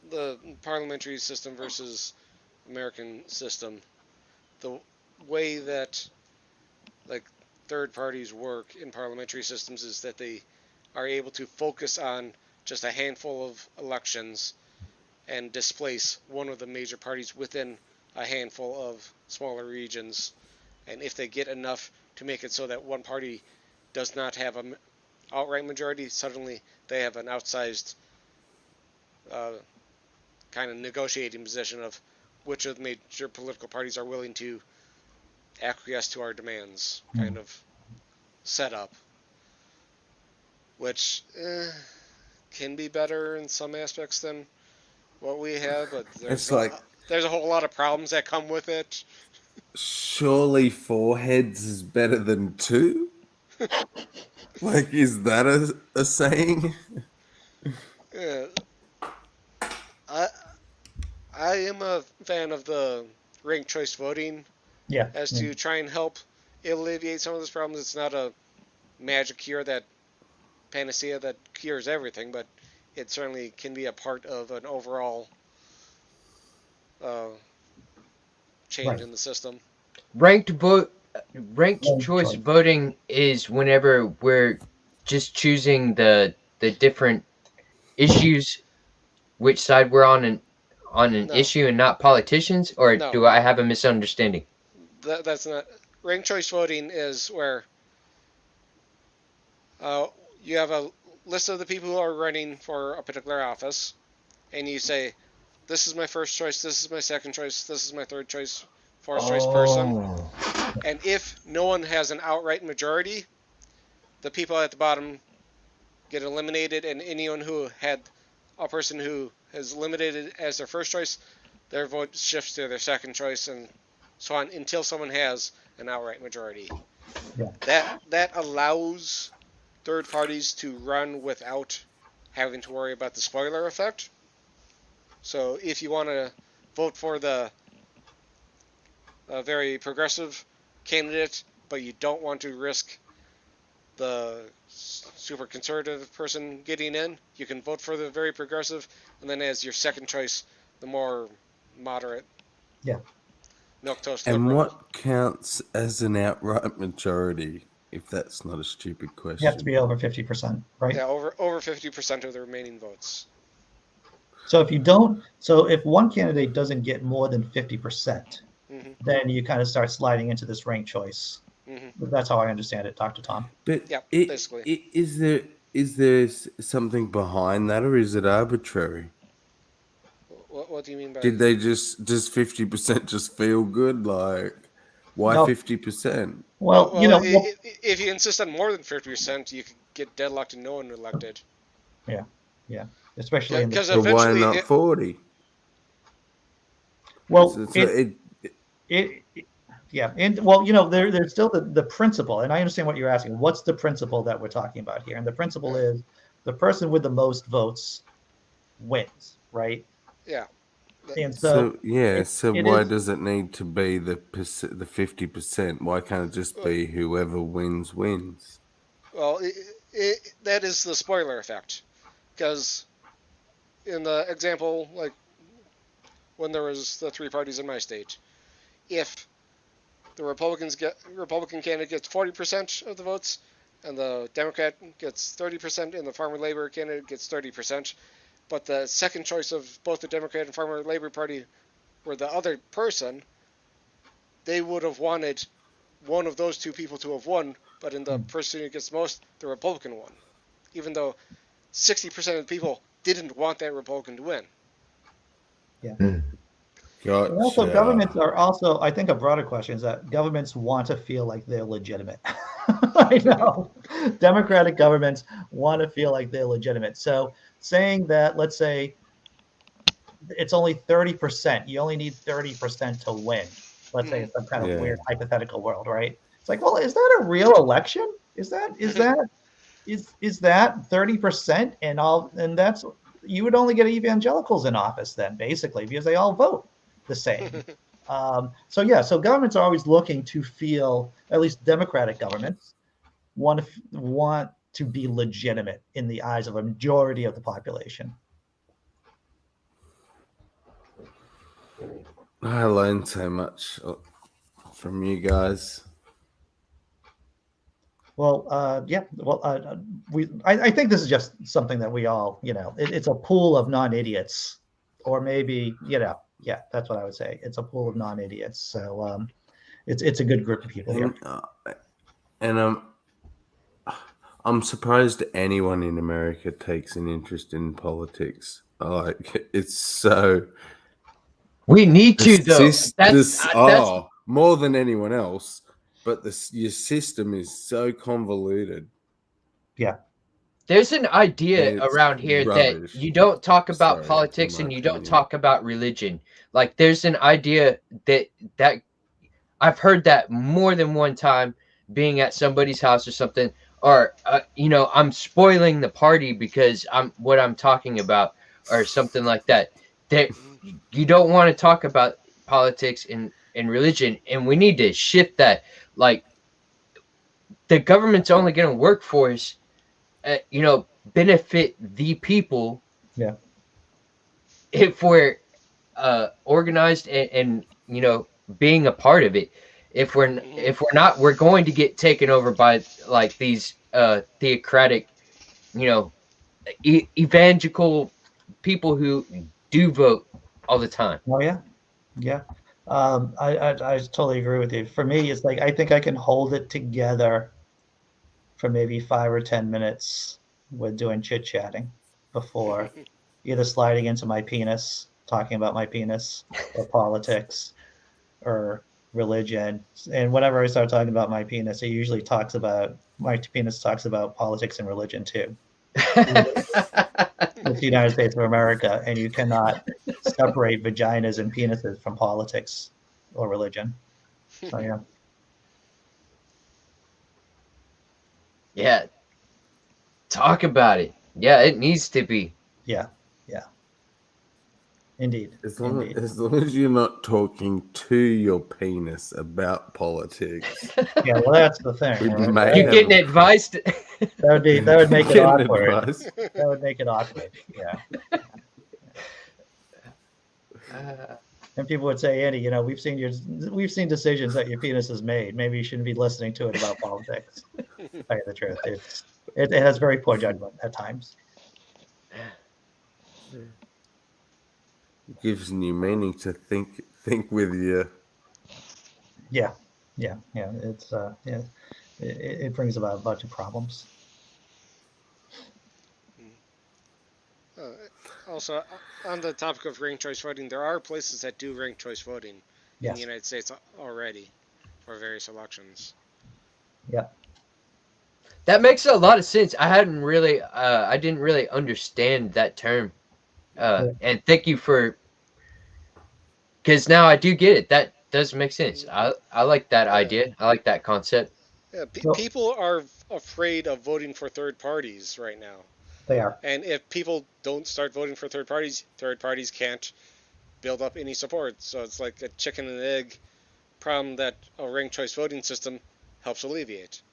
[SPEAKER 2] the parliamentary system versus American system, the way that like third parties work in parliamentary systems is that they are able to focus on just a handful of elections and displace one of the major parties within a handful of smaller regions. And if they get enough to make it so that one party does not have an outright majority, suddenly they have an outsized kind of negotiating position of which of the major political parties are willing to acquiesce to our demands kind of setup, which can be better in some aspects than what we have, but there's a whole lot of problems that come with it.
[SPEAKER 4] Surely 4 heads is better than 2? Like, is that a saying?
[SPEAKER 2] Yeah. I am a fan of the ranked choice voting as to try and help alleviate some of those problems. It's not a magic cure, that panacea that cures everything, but it certainly can be a part of an overall change in the system.
[SPEAKER 3] Ranked choice voting is whenever we're just choosing the different issues, which side we're on an issue, and not politicians, or do I have a misunderstanding?
[SPEAKER 2] That's not. Ranked choice voting is where you have a list of the people who are running for a particular office, and you say, "This is my first choice. This is my second choice. This is my third choice, fourth choice person." And if no one has an outright majority, the people at the bottom get eliminated, and anyone who had a person who has eliminated as their first choice, their vote shifts to their second choice, and so on until someone has an outright majority.
[SPEAKER 1] Yeah.
[SPEAKER 2] That allows third parties to run without having to worry about the spoiler effect. So if you want to vote for the very progressive candidate, but you don't want to risk the super conservative person getting in, you can vote for the very progressive, and then as your second choice, the more moderate,
[SPEAKER 1] Yeah.
[SPEAKER 2] milquetoast
[SPEAKER 4] And
[SPEAKER 2] liberal.
[SPEAKER 4] what counts as an outright majority, if that's not a stupid
[SPEAKER 1] You have to
[SPEAKER 4] question?
[SPEAKER 1] be over 50%, right?
[SPEAKER 2] Yeah, over 50% of the remaining votes.
[SPEAKER 1] So if one candidate doesn't get more than 50%,
[SPEAKER 2] Mm-hmm.
[SPEAKER 1] then you kind of start sliding into this ranked choice.
[SPEAKER 2] Mm-hmm.
[SPEAKER 1] That's how I understand it, Dr. Tom.
[SPEAKER 4] But
[SPEAKER 2] Yeah, basically.
[SPEAKER 4] is there something behind that, or is it arbitrary?
[SPEAKER 2] What do you mean by?
[SPEAKER 4] Did they just does 50% just feel good? Like, why
[SPEAKER 1] No,
[SPEAKER 4] 50%?
[SPEAKER 1] well,
[SPEAKER 2] If you insist on more than 50%, you could get deadlocked and no one elected.
[SPEAKER 1] yeah, especially in the
[SPEAKER 2] Because
[SPEAKER 4] But why
[SPEAKER 2] eventually,
[SPEAKER 4] not 40?
[SPEAKER 1] well,
[SPEAKER 4] It
[SPEAKER 1] yeah, and there's still the principle, and I understand what you're asking. What's the principle that we're talking about here? And the principle is the person with the most votes wins, right?
[SPEAKER 2] yeah.
[SPEAKER 1] And so
[SPEAKER 4] so yeah.
[SPEAKER 1] it,
[SPEAKER 4] So
[SPEAKER 1] it
[SPEAKER 4] why
[SPEAKER 1] is
[SPEAKER 4] does it need to be the 50%? Why can't it just be whoever wins wins?
[SPEAKER 2] Well, that is the spoiler effect. Because in the example, like when there was the three parties in my state, if the Republican candidate gets 40% of the votes, and the Democrat gets 30%, and the Farmer Labor candidate gets 30%, but the second choice of both the Democrat and Farmer Labor Party were the other person, they would have wanted one of those two people to have won, but in the person who gets most, the Republican won, even though 60% of the people didn't want that Republican to win.
[SPEAKER 1] yeah. And also, governments
[SPEAKER 4] Gotcha.
[SPEAKER 1] are also, I think, a broader question is that governments want to feel like they're legitimate. I know democratic governments want to feel like they're legitimate. So saying that, let's say it's only 30%, you only need 30% to win. Let's say it's some kind of
[SPEAKER 4] Yeah.
[SPEAKER 1] weird hypothetical world, right? It's like, well, is that a real election? Is that 30% and that's you would only get evangelicals in office then, basically, because they all vote the same. So governments are always looking to feel, at least democratic governments want to be legitimate in the eyes of a majority of the population.
[SPEAKER 4] I learned so much from you guys.
[SPEAKER 1] Well, yeah. Well, I think this is just something that we all, it's a pool of non-idiots, or maybe, yeah, that's what I would say. It's a pool of non-idiots. So it's a good group of people here.
[SPEAKER 4] And I'm surprised anyone in America takes an interest in politics. Like, it's so.
[SPEAKER 3] We need to though. That's
[SPEAKER 4] More than anyone else, but your system is so convoluted.
[SPEAKER 1] Yeah.
[SPEAKER 3] There's an idea
[SPEAKER 4] It's
[SPEAKER 3] around here that
[SPEAKER 4] rubbish.
[SPEAKER 3] you don't talk about
[SPEAKER 4] Sorry, in
[SPEAKER 3] politics
[SPEAKER 4] my
[SPEAKER 3] and you don't
[SPEAKER 4] opinion.
[SPEAKER 3] talk about religion. Like there's an idea that I've heard that more than one time being at somebody's house or something, or I'm spoiling the party because I'm talking about or something like that. That you don't want to talk about politics and religion, and we need to shift that. Like the government's only going to work for us, benefit the people.
[SPEAKER 1] Yeah.
[SPEAKER 3] If we're organized and being a part of it. If we're not, we're going to get taken over by like these theocratic, evangelical people who do vote all the time.
[SPEAKER 1] Oh yeah. Yeah. I totally agree with you. For me, it's like I think I can hold it together for maybe 5 or 10 minutes with doing chit chatting before either sliding into my penis, talking about my penis, or politics, or religion. And whenever I start talking about my penis, my penis talks about politics and religion too. It's the United States of America, and you cannot separate vaginas and penises from politics or religion. So yeah.
[SPEAKER 3] Yeah, talk about it. Yeah, it needs to be.
[SPEAKER 1] Yeah, yeah. Indeed.
[SPEAKER 4] As long
[SPEAKER 1] Indeed.
[SPEAKER 4] as you're not talking to your penis about politics,
[SPEAKER 1] Yeah, well, that's the thing.
[SPEAKER 4] we
[SPEAKER 1] Right?
[SPEAKER 4] may
[SPEAKER 3] You
[SPEAKER 4] have
[SPEAKER 3] getting advice?
[SPEAKER 1] That would make it
[SPEAKER 4] getting
[SPEAKER 1] awkward.
[SPEAKER 4] advice.
[SPEAKER 1] That would make it awkward. Yeah. And people would say, Andy, we've seen decisions that your penis has made. Maybe you shouldn't be listening to it about politics. To tell you the truth, it has very poor judgment at times.
[SPEAKER 4] It gives new meaning to think with you.
[SPEAKER 1] Yeah, yeah. It's yeah, it brings about a bunch of problems.
[SPEAKER 2] Also, on the topic of ranked choice voting, there are places that do ranked choice voting in
[SPEAKER 1] Yes.
[SPEAKER 2] the United States already for various elections.
[SPEAKER 1] Yeah.
[SPEAKER 3] That makes a lot of sense. I didn't really understand that term. And thank you because now I do get it. That does make sense. I like that idea. I like that concept.
[SPEAKER 2] Yeah,
[SPEAKER 1] Well-
[SPEAKER 2] people are afraid of voting for third parties right now.
[SPEAKER 1] They are.
[SPEAKER 2] And if people don't start voting for third parties can't build up any support. So it's like a chicken and egg problem that a ranked choice voting system helps alleviate.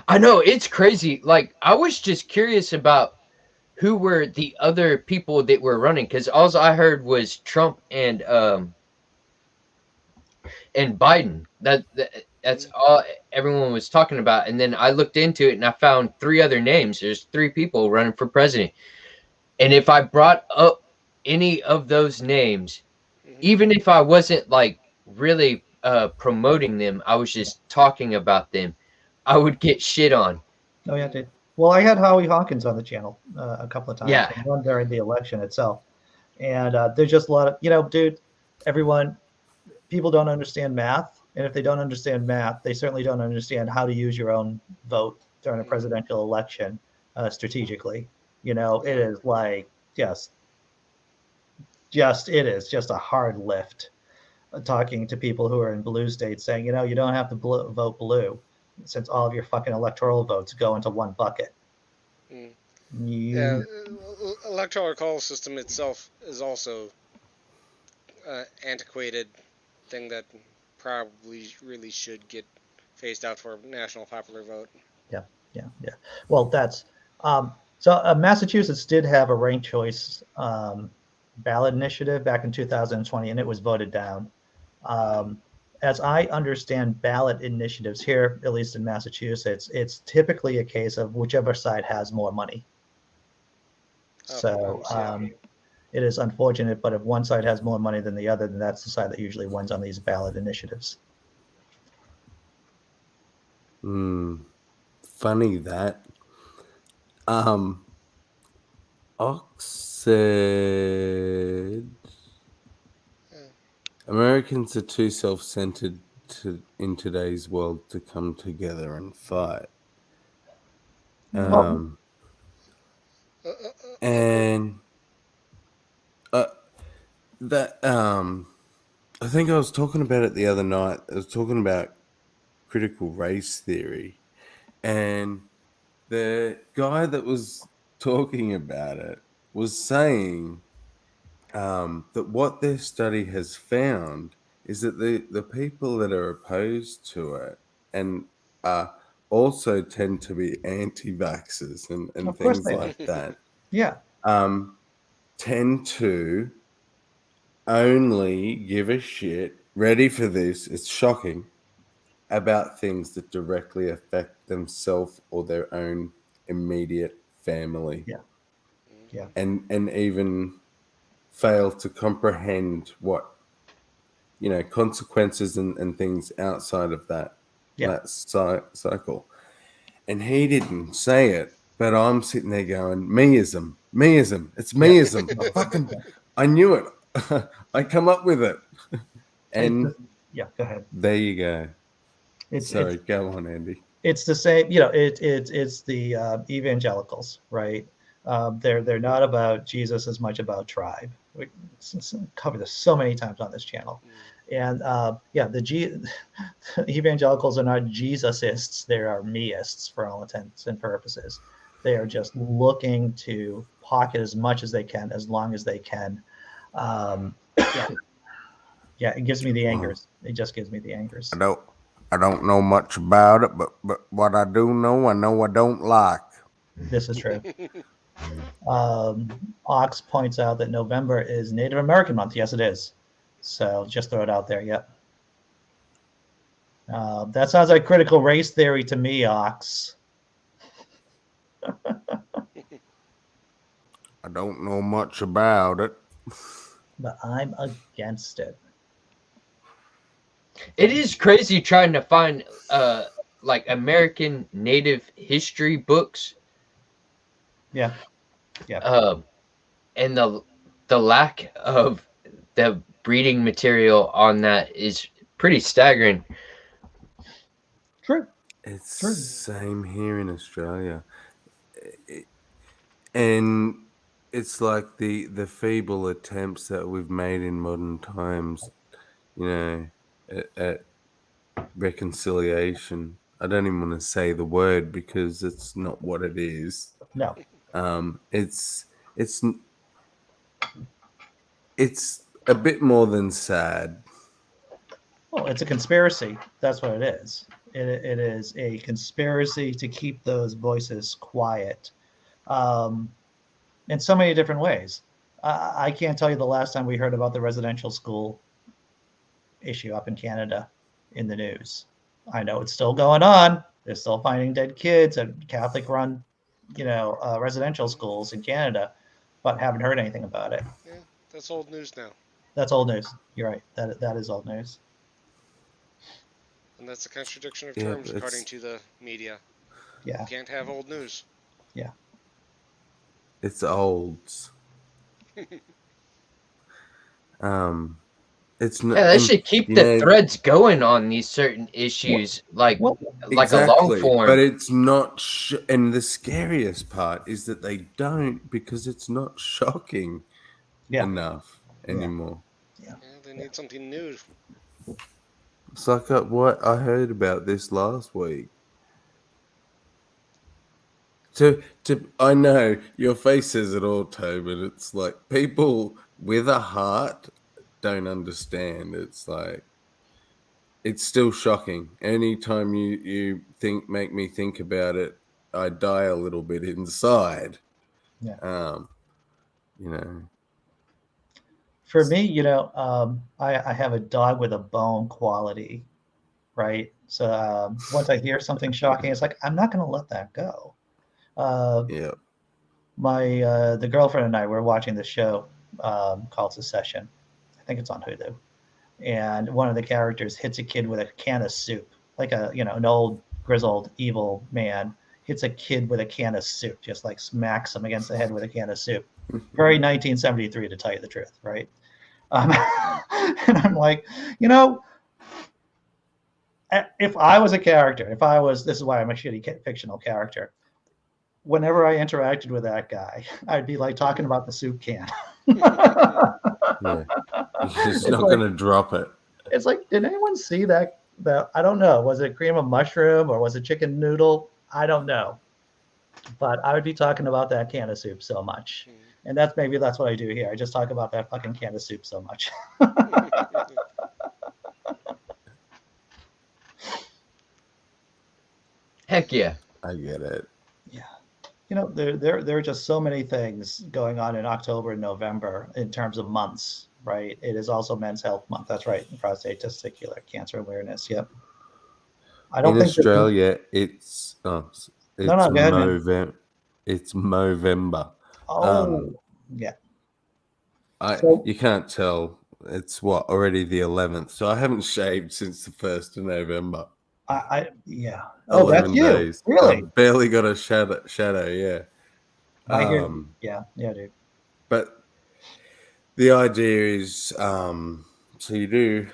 [SPEAKER 3] I know, it's crazy. Like, I was just curious about who were the other people that were running, because all I heard was Trump and Biden. That's all everyone was talking about. And then I looked into it and I found 3 other names. There's 3 people running for president. And if I brought up any of those names, even if I wasn't like really promoting them, I was just talking about them, I would get shit on.
[SPEAKER 1] Oh yeah, dude. Well, I had Howie Hawkins on the channel a couple of times.
[SPEAKER 3] Yeah.
[SPEAKER 1] One during the election itself, and there's just a lot of dude. People don't understand math, and if they don't understand math, they certainly don't understand how to use your own vote during a presidential election strategically. It is like it is just a hard lift talking to people who are in blue states saying, you don't have to vote blue since all of your fucking electoral votes go into one bucket.
[SPEAKER 2] Yeah, electoral college system itself is also antiquated thing that probably really should get phased out for national popular vote.
[SPEAKER 1] Yeah. Well, that's so Massachusetts did have a ranked choice ballot initiative back in 2020, and it was voted down. As I understand ballot initiatives here, at least in Massachusetts, it's typically a case of whichever side has more money. So it is unfortunate, but if one side has more money than the other, then that's the side that usually wins on these ballot initiatives.
[SPEAKER 4] Funny that. Ox said Americans are too self-centered in today's world to come together and fight. And that I think I was talking about it the other night. I was talking about critical race theory, and the guy that was talking about it was saying that what their study has found is that the people that are opposed to it and also tend to be anti-vaxxers and things like that.
[SPEAKER 1] Yeah.
[SPEAKER 4] Tend to only give a shit, ready for this, it's shocking, about things that directly affect themselves or their own immediate family.
[SPEAKER 1] Yeah.
[SPEAKER 4] And even fail to comprehend what consequences and things outside of that cycle. And he didn't say it But I'm sitting there going, meism. It's meism. I knew it. I come up with it. And
[SPEAKER 1] yeah, go ahead.
[SPEAKER 4] there you go.
[SPEAKER 1] It's
[SPEAKER 4] Sorry, go on, Andy.
[SPEAKER 1] it's the same. You know, it's the evangelicals, right? They're not about Jesus as much about tribe. We covered this so many times on this channel, and the evangelicals are not Jesusists. They are meists for all intents and purposes. They are just looking to pocket as much as they can, as long as they can. Yeah, it gives me the angers. It just gives me the angers.
[SPEAKER 4] I don't know much about it, but what I do know, I don't like.
[SPEAKER 1] This is true. Ox points out that November is Native American month. Yes, it is. So just throw it out there. Yep. That sounds like critical race theory to me, Ox.
[SPEAKER 4] I don't know much about it.
[SPEAKER 1] But I'm against it.
[SPEAKER 3] It is crazy trying to find like American Native history books.
[SPEAKER 1] Yeah. Yeah.
[SPEAKER 3] And the lack of the breeding material on that is pretty staggering.
[SPEAKER 1] True.
[SPEAKER 4] It's the same here in Australia. And it's like the feeble attempts that we've made in modern times, you know, at reconciliation. I don't even want to say the word because it's not what it is.
[SPEAKER 1] No.
[SPEAKER 4] It's a bit more than sad.
[SPEAKER 1] Well, it's a conspiracy. That's what it is. It is a conspiracy to keep those voices quiet, in so many different ways. I can't tell you the last time we heard about the residential school issue up in Canada in the news. I know it's still going on. They're still finding dead kids at Catholic-run, residential schools in Canada, but haven't heard anything about it.
[SPEAKER 2] Yeah, that's old news now.
[SPEAKER 1] That's old news. You're right. That is old news.
[SPEAKER 2] And that's a contradiction of terms, according to the media.
[SPEAKER 1] Yeah.
[SPEAKER 2] You can't have old news.
[SPEAKER 1] Yeah.
[SPEAKER 4] It's old. It's not.
[SPEAKER 3] Yeah, they should keep the threads going on these certain issues, like
[SPEAKER 4] exactly,
[SPEAKER 3] a long form.
[SPEAKER 4] But it's not. And the scariest part is that they don't, because it's not shocking enough anymore.
[SPEAKER 2] Yeah, they need something new.
[SPEAKER 4] It's like what I heard about this last week. I know your face says it all, Tobin. It's like people with a heart don't understand. It's like it's still shocking. Anytime you make me think about it, I die a little bit inside.
[SPEAKER 1] Yeah.
[SPEAKER 4] For
[SPEAKER 1] me, I have a dog with a bone quality, right? So once I hear something shocking, it's like I'm not going to let that go.
[SPEAKER 4] Yeah.
[SPEAKER 1] The girlfriend and I were watching the show called Secession. I think it's on Hulu. And one of the characters hits a kid with a can of soup, like an old grizzled evil man hits a kid with a can of soup, just like smacks him against the head with a can of soup. Very 1973, to tell you the truth, right? And I'm like, if I was a character, this is why I'm a shitty fictional character. Whenever I interacted with that guy, I'd be like talking about the soup can.
[SPEAKER 4] Yeah. He's not going to drop it.
[SPEAKER 1] It's like, did anyone see that? I don't know. Was it cream of mushroom or was it chicken noodle? I don't know. But I would be talking about that can of soup so much. And that's what I do here. I just talk about that fucking can of soup so much.
[SPEAKER 3] Heck yeah.
[SPEAKER 4] I get it.
[SPEAKER 1] Yeah. There are just so many things going on in October and November in terms of months, right? It is also Men's Health Month. That's right. Prostate testicular cancer awareness. Yep. I don't think
[SPEAKER 4] Australia, it's
[SPEAKER 1] November.
[SPEAKER 4] It's Movember.
[SPEAKER 1] Yeah.
[SPEAKER 4] You can't tell. It's already the 11th. So I haven't shaved since the 1st of November.
[SPEAKER 1] Yeah. Oh, that's
[SPEAKER 4] 11
[SPEAKER 1] you.
[SPEAKER 4] days.
[SPEAKER 1] Really?
[SPEAKER 4] I've barely got a shadow, yeah.
[SPEAKER 1] I hear. Yeah, dude.
[SPEAKER 4] But the idea is, so you do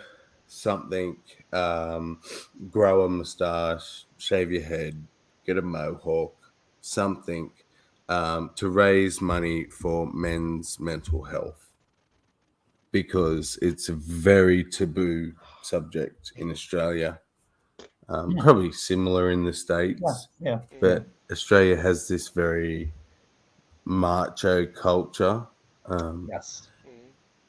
[SPEAKER 4] something, grow a mustache, shave your head, get a mohawk, something, to raise money for men's mental health, because it's a very taboo subject in Australia. Probably similar in the States,
[SPEAKER 1] Yeah.
[SPEAKER 4] but Australia has this very macho culture,
[SPEAKER 1] Yes.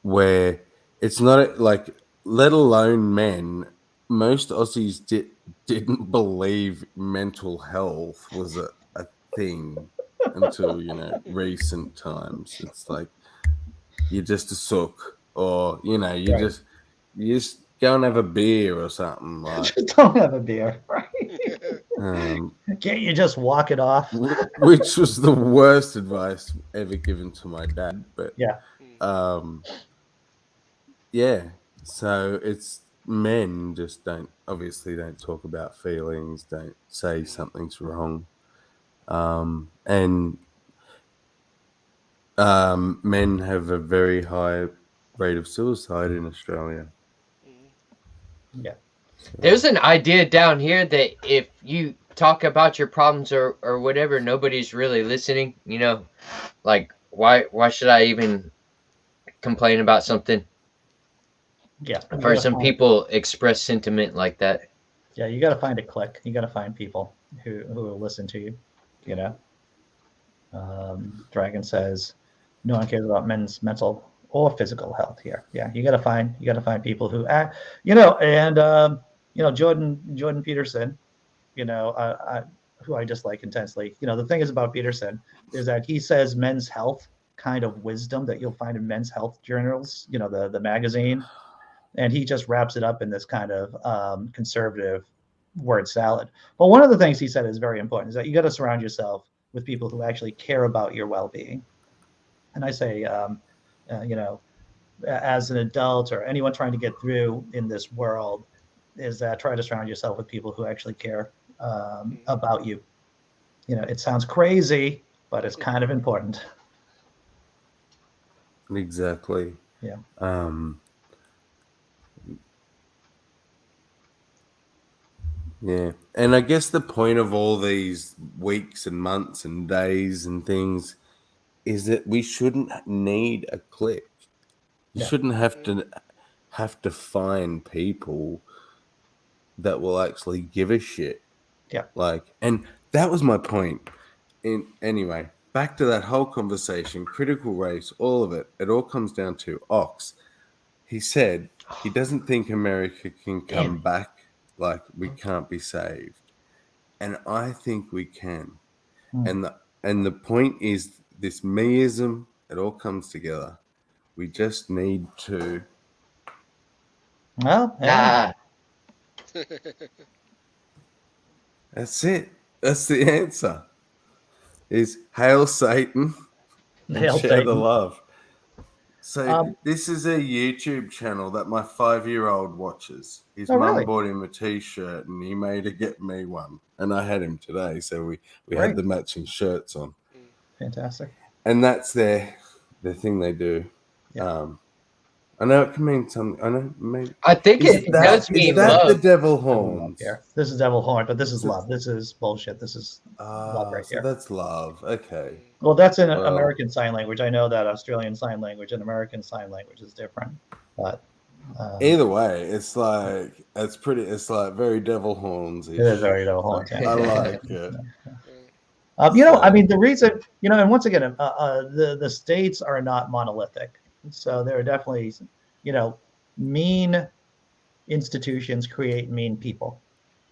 [SPEAKER 4] where it's not like, let alone men, most Aussies didn't believe mental health was a thing until, recent times. It's like, you're just a sook, or
[SPEAKER 1] Right.
[SPEAKER 4] you just go and have a beer or something, like,
[SPEAKER 1] Just don't have a beer, right?
[SPEAKER 4] um,
[SPEAKER 1] Can't you just walk it off?
[SPEAKER 4] which was the worst advice ever given to my dad. But
[SPEAKER 1] Yeah.
[SPEAKER 4] yeah, so it's, men just don't talk about feelings, don't say something's wrong, and men have a very high rate of suicide in Australia.
[SPEAKER 1] Yeah.
[SPEAKER 3] There's an idea down here that if you talk about your problems or whatever, nobody's really listening. Like why should I even complain about something?
[SPEAKER 1] Yeah.
[SPEAKER 3] I've heard some people express sentiment like that.
[SPEAKER 1] Yeah, you got to find a clique. You got to find people who will listen to you. Dragon says, no one cares about men's mental or physical health here. Yeah, you got to find people who act. And Jordan Peterson. Who I dislike intensely. The thing is about Peterson is that he says men's health kind of wisdom that you'll find in men's health journals. The magazine, and he just wraps it up in this kind of conservative word salad. But one of the things he said is very important is that you got to surround yourself with people who actually care about your well-being. And I say, as an adult or anyone trying to get through in this world, is that try to surround yourself with people who actually care about you. It sounds crazy, but it's kind of important.
[SPEAKER 4] Exactly.
[SPEAKER 1] Yeah.
[SPEAKER 4] Yeah. And I guess the point of all these weeks and months and days and things is that we shouldn't need a clique. You shouldn't have to find people that will actually give a shit.
[SPEAKER 1] Yeah.
[SPEAKER 4] And that was my point. Anyway, back to that whole conversation, critical race, all of it. It all comes down to Ox. He said he doesn't think America can come back, like we can't be saved. And I think we can. And the point is this meism, it all comes together. We just need to.
[SPEAKER 1] Well, yeah.
[SPEAKER 4] That's it. That's the answer. Is hail Satan and
[SPEAKER 1] Hail
[SPEAKER 4] share the
[SPEAKER 1] Satan.
[SPEAKER 4] love. So this is a YouTube channel that my 5-year-old watches. His mum
[SPEAKER 1] really?
[SPEAKER 4] bought him a T-shirt and he made her get me one. And I had him today, so we
[SPEAKER 1] Great.
[SPEAKER 4] had the matching shirts on.
[SPEAKER 1] Fantastic.
[SPEAKER 4] And that's the thing they do.
[SPEAKER 1] Yeah.
[SPEAKER 4] I know it can mean something. I know. Maybe,
[SPEAKER 3] I think it does mean
[SPEAKER 4] is that
[SPEAKER 3] love.
[SPEAKER 4] the devil horns?
[SPEAKER 1] This is devil horn, but this is love. This is bullshit. This is love right
[SPEAKER 4] so
[SPEAKER 1] here.
[SPEAKER 4] that's love. Okay.
[SPEAKER 1] Well, that's in American Sign Language. I know that Australian Sign Language and American Sign Language is different, but
[SPEAKER 4] either way, it's like it's like very devil horns.
[SPEAKER 1] It is very devil horns.
[SPEAKER 4] I like it.
[SPEAKER 1] I mean, the reason, and once again, the states are not monolithic, so there are definitely, mean institutions create mean people,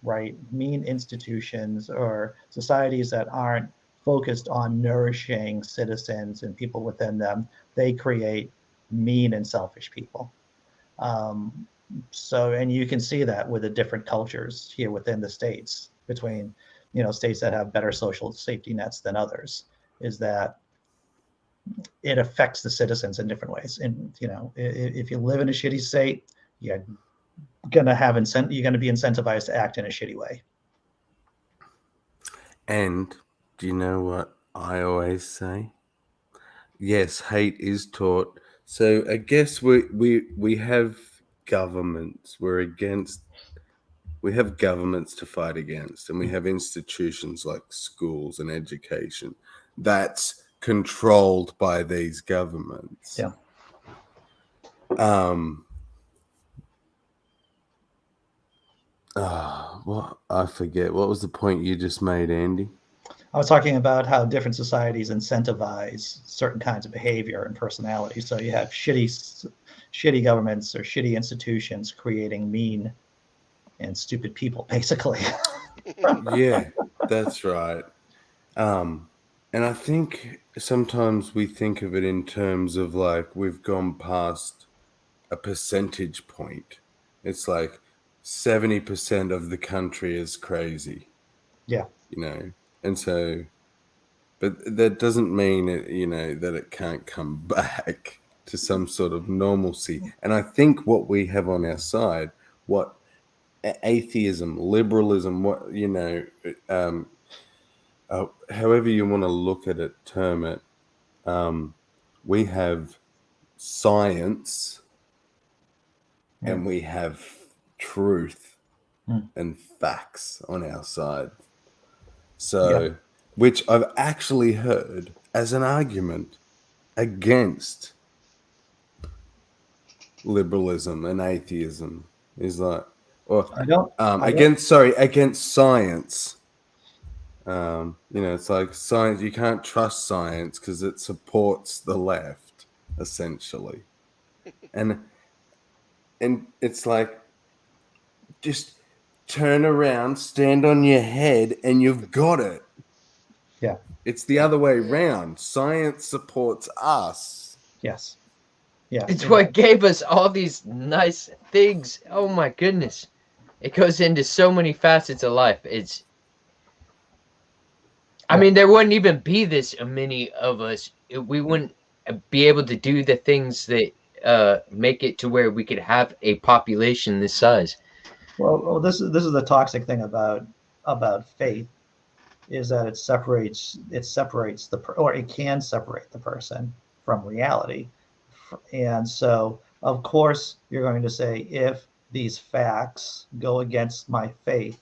[SPEAKER 1] right? Mean institutions or societies that aren't focused on nourishing citizens and people within them, they create mean and selfish people. And you can see that with the different cultures here within the states between, states that have better social safety nets than others, is that it affects the citizens in different ways. And, if you live in a shitty state, you going to have you're going to be incentivized to act in a shitty way.
[SPEAKER 4] And do you know what I always say? Yes, hate is taught. So I guess we have governments. We have governments to fight against, and we have institutions like schools and education that's controlled by these governments.
[SPEAKER 1] Yeah.
[SPEAKER 4] What I forget. What was the point you just made, Andy?
[SPEAKER 1] I was talking about how different societies incentivize certain kinds of behavior and personality. So you have shitty governments or shitty institutions creating mean and stupid people, basically.
[SPEAKER 4] Yeah, that's right. And I think sometimes we think of it in terms of like we've gone past a percentage point. It's like 70% of the country is crazy.
[SPEAKER 1] Yeah.
[SPEAKER 4] And so, but that doesn't mean it, that it can't come back to some sort of normalcy. And I think what we have on our side, what atheism, liberalism, however you want to look at it, term it, we have science and we have truth and facts on our side. So, which I've actually heard as an argument against liberalism and atheism is like, or against science. It's like science. You can't trust science because it supports the left, essentially, and it's like, just turn around, stand on your head, and you've got it.
[SPEAKER 1] Yeah.
[SPEAKER 4] It's the other way around. Science supports us.
[SPEAKER 1] Yes. Yeah.
[SPEAKER 3] It's what gave us all these nice things. Oh my goodness. It goes into so many facets of life. I mean, there wouldn't even be this many of us. We wouldn't be able to do the things that make it to where we could have a population this size.
[SPEAKER 1] Well, this is the toxic thing about faith, is that it can separate the person from reality. And so, of course, you're going to say, if these facts go against my faith,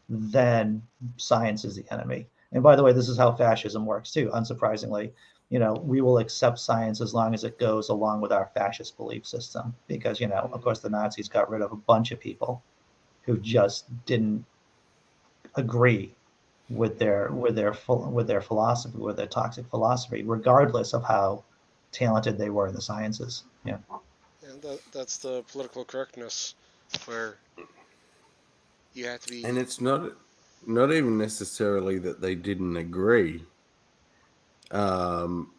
[SPEAKER 1] then science is the enemy. And by the way, this is how fascism works too. Unsurprisingly, we will accept science as long as it goes along with our fascist belief system, because, of course, the Nazis got rid of a bunch of people who just didn't agree with their philosophy, with their toxic philosophy, regardless of how talented they were in the sciences. Yeah.
[SPEAKER 2] And that's the political correctness, where you have to be.
[SPEAKER 4] And it's not even necessarily that they didn't agree. I'm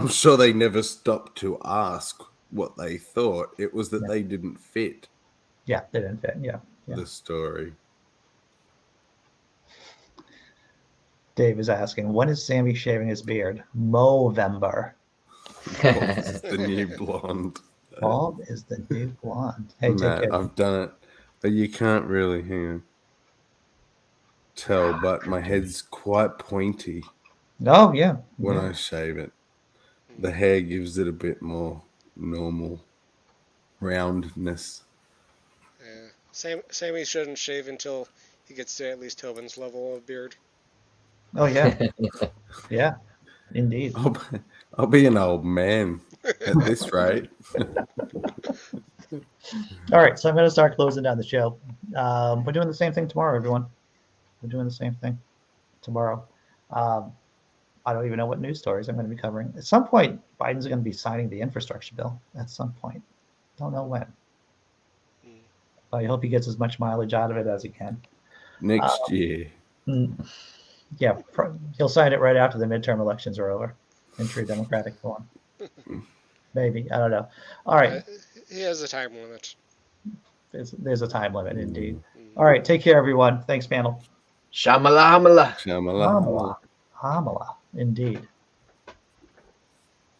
[SPEAKER 4] sure they never stopped to ask what they thought. It was that they didn't fit.
[SPEAKER 1] Yeah, they didn't fit. Yeah.
[SPEAKER 4] The story.
[SPEAKER 1] Dave is asking, when is Sammy shaving his beard? Movember.
[SPEAKER 4] It's the new blonde.
[SPEAKER 1] Bob is the new blonde. Hey, take care.
[SPEAKER 4] I've done it, but you can't really tell. But my head's quite pointy.
[SPEAKER 1] Oh yeah.
[SPEAKER 4] When I shave it, the hair gives it a bit more normal roundness.
[SPEAKER 2] Yeah, Sammy shouldn't shave until he gets to at least Tobin's level of beard.
[SPEAKER 1] Oh yeah. Yeah, indeed.
[SPEAKER 4] I'll be an old man at this rate.
[SPEAKER 1] All right, so I'm going to start closing down the show. We're doing the same thing tomorrow, everyone. We're doing the same thing tomorrow. I don't even know what news stories I'm going to be covering. At some point, Biden's going to be signing the infrastructure bill. At some point. Don't know when. I hope he gets as much mileage out of it as he can.
[SPEAKER 4] Next year.
[SPEAKER 1] Yeah, he'll sign it right after the midterm elections are over in true democratic form. Maybe. I don't know. All right.
[SPEAKER 2] He has a time limit.
[SPEAKER 1] There's a time limit, indeed. All right. Take care, everyone. Thanks, panel.
[SPEAKER 3] Shamala hamala.
[SPEAKER 4] Shamala.
[SPEAKER 1] Hamala. Indeed.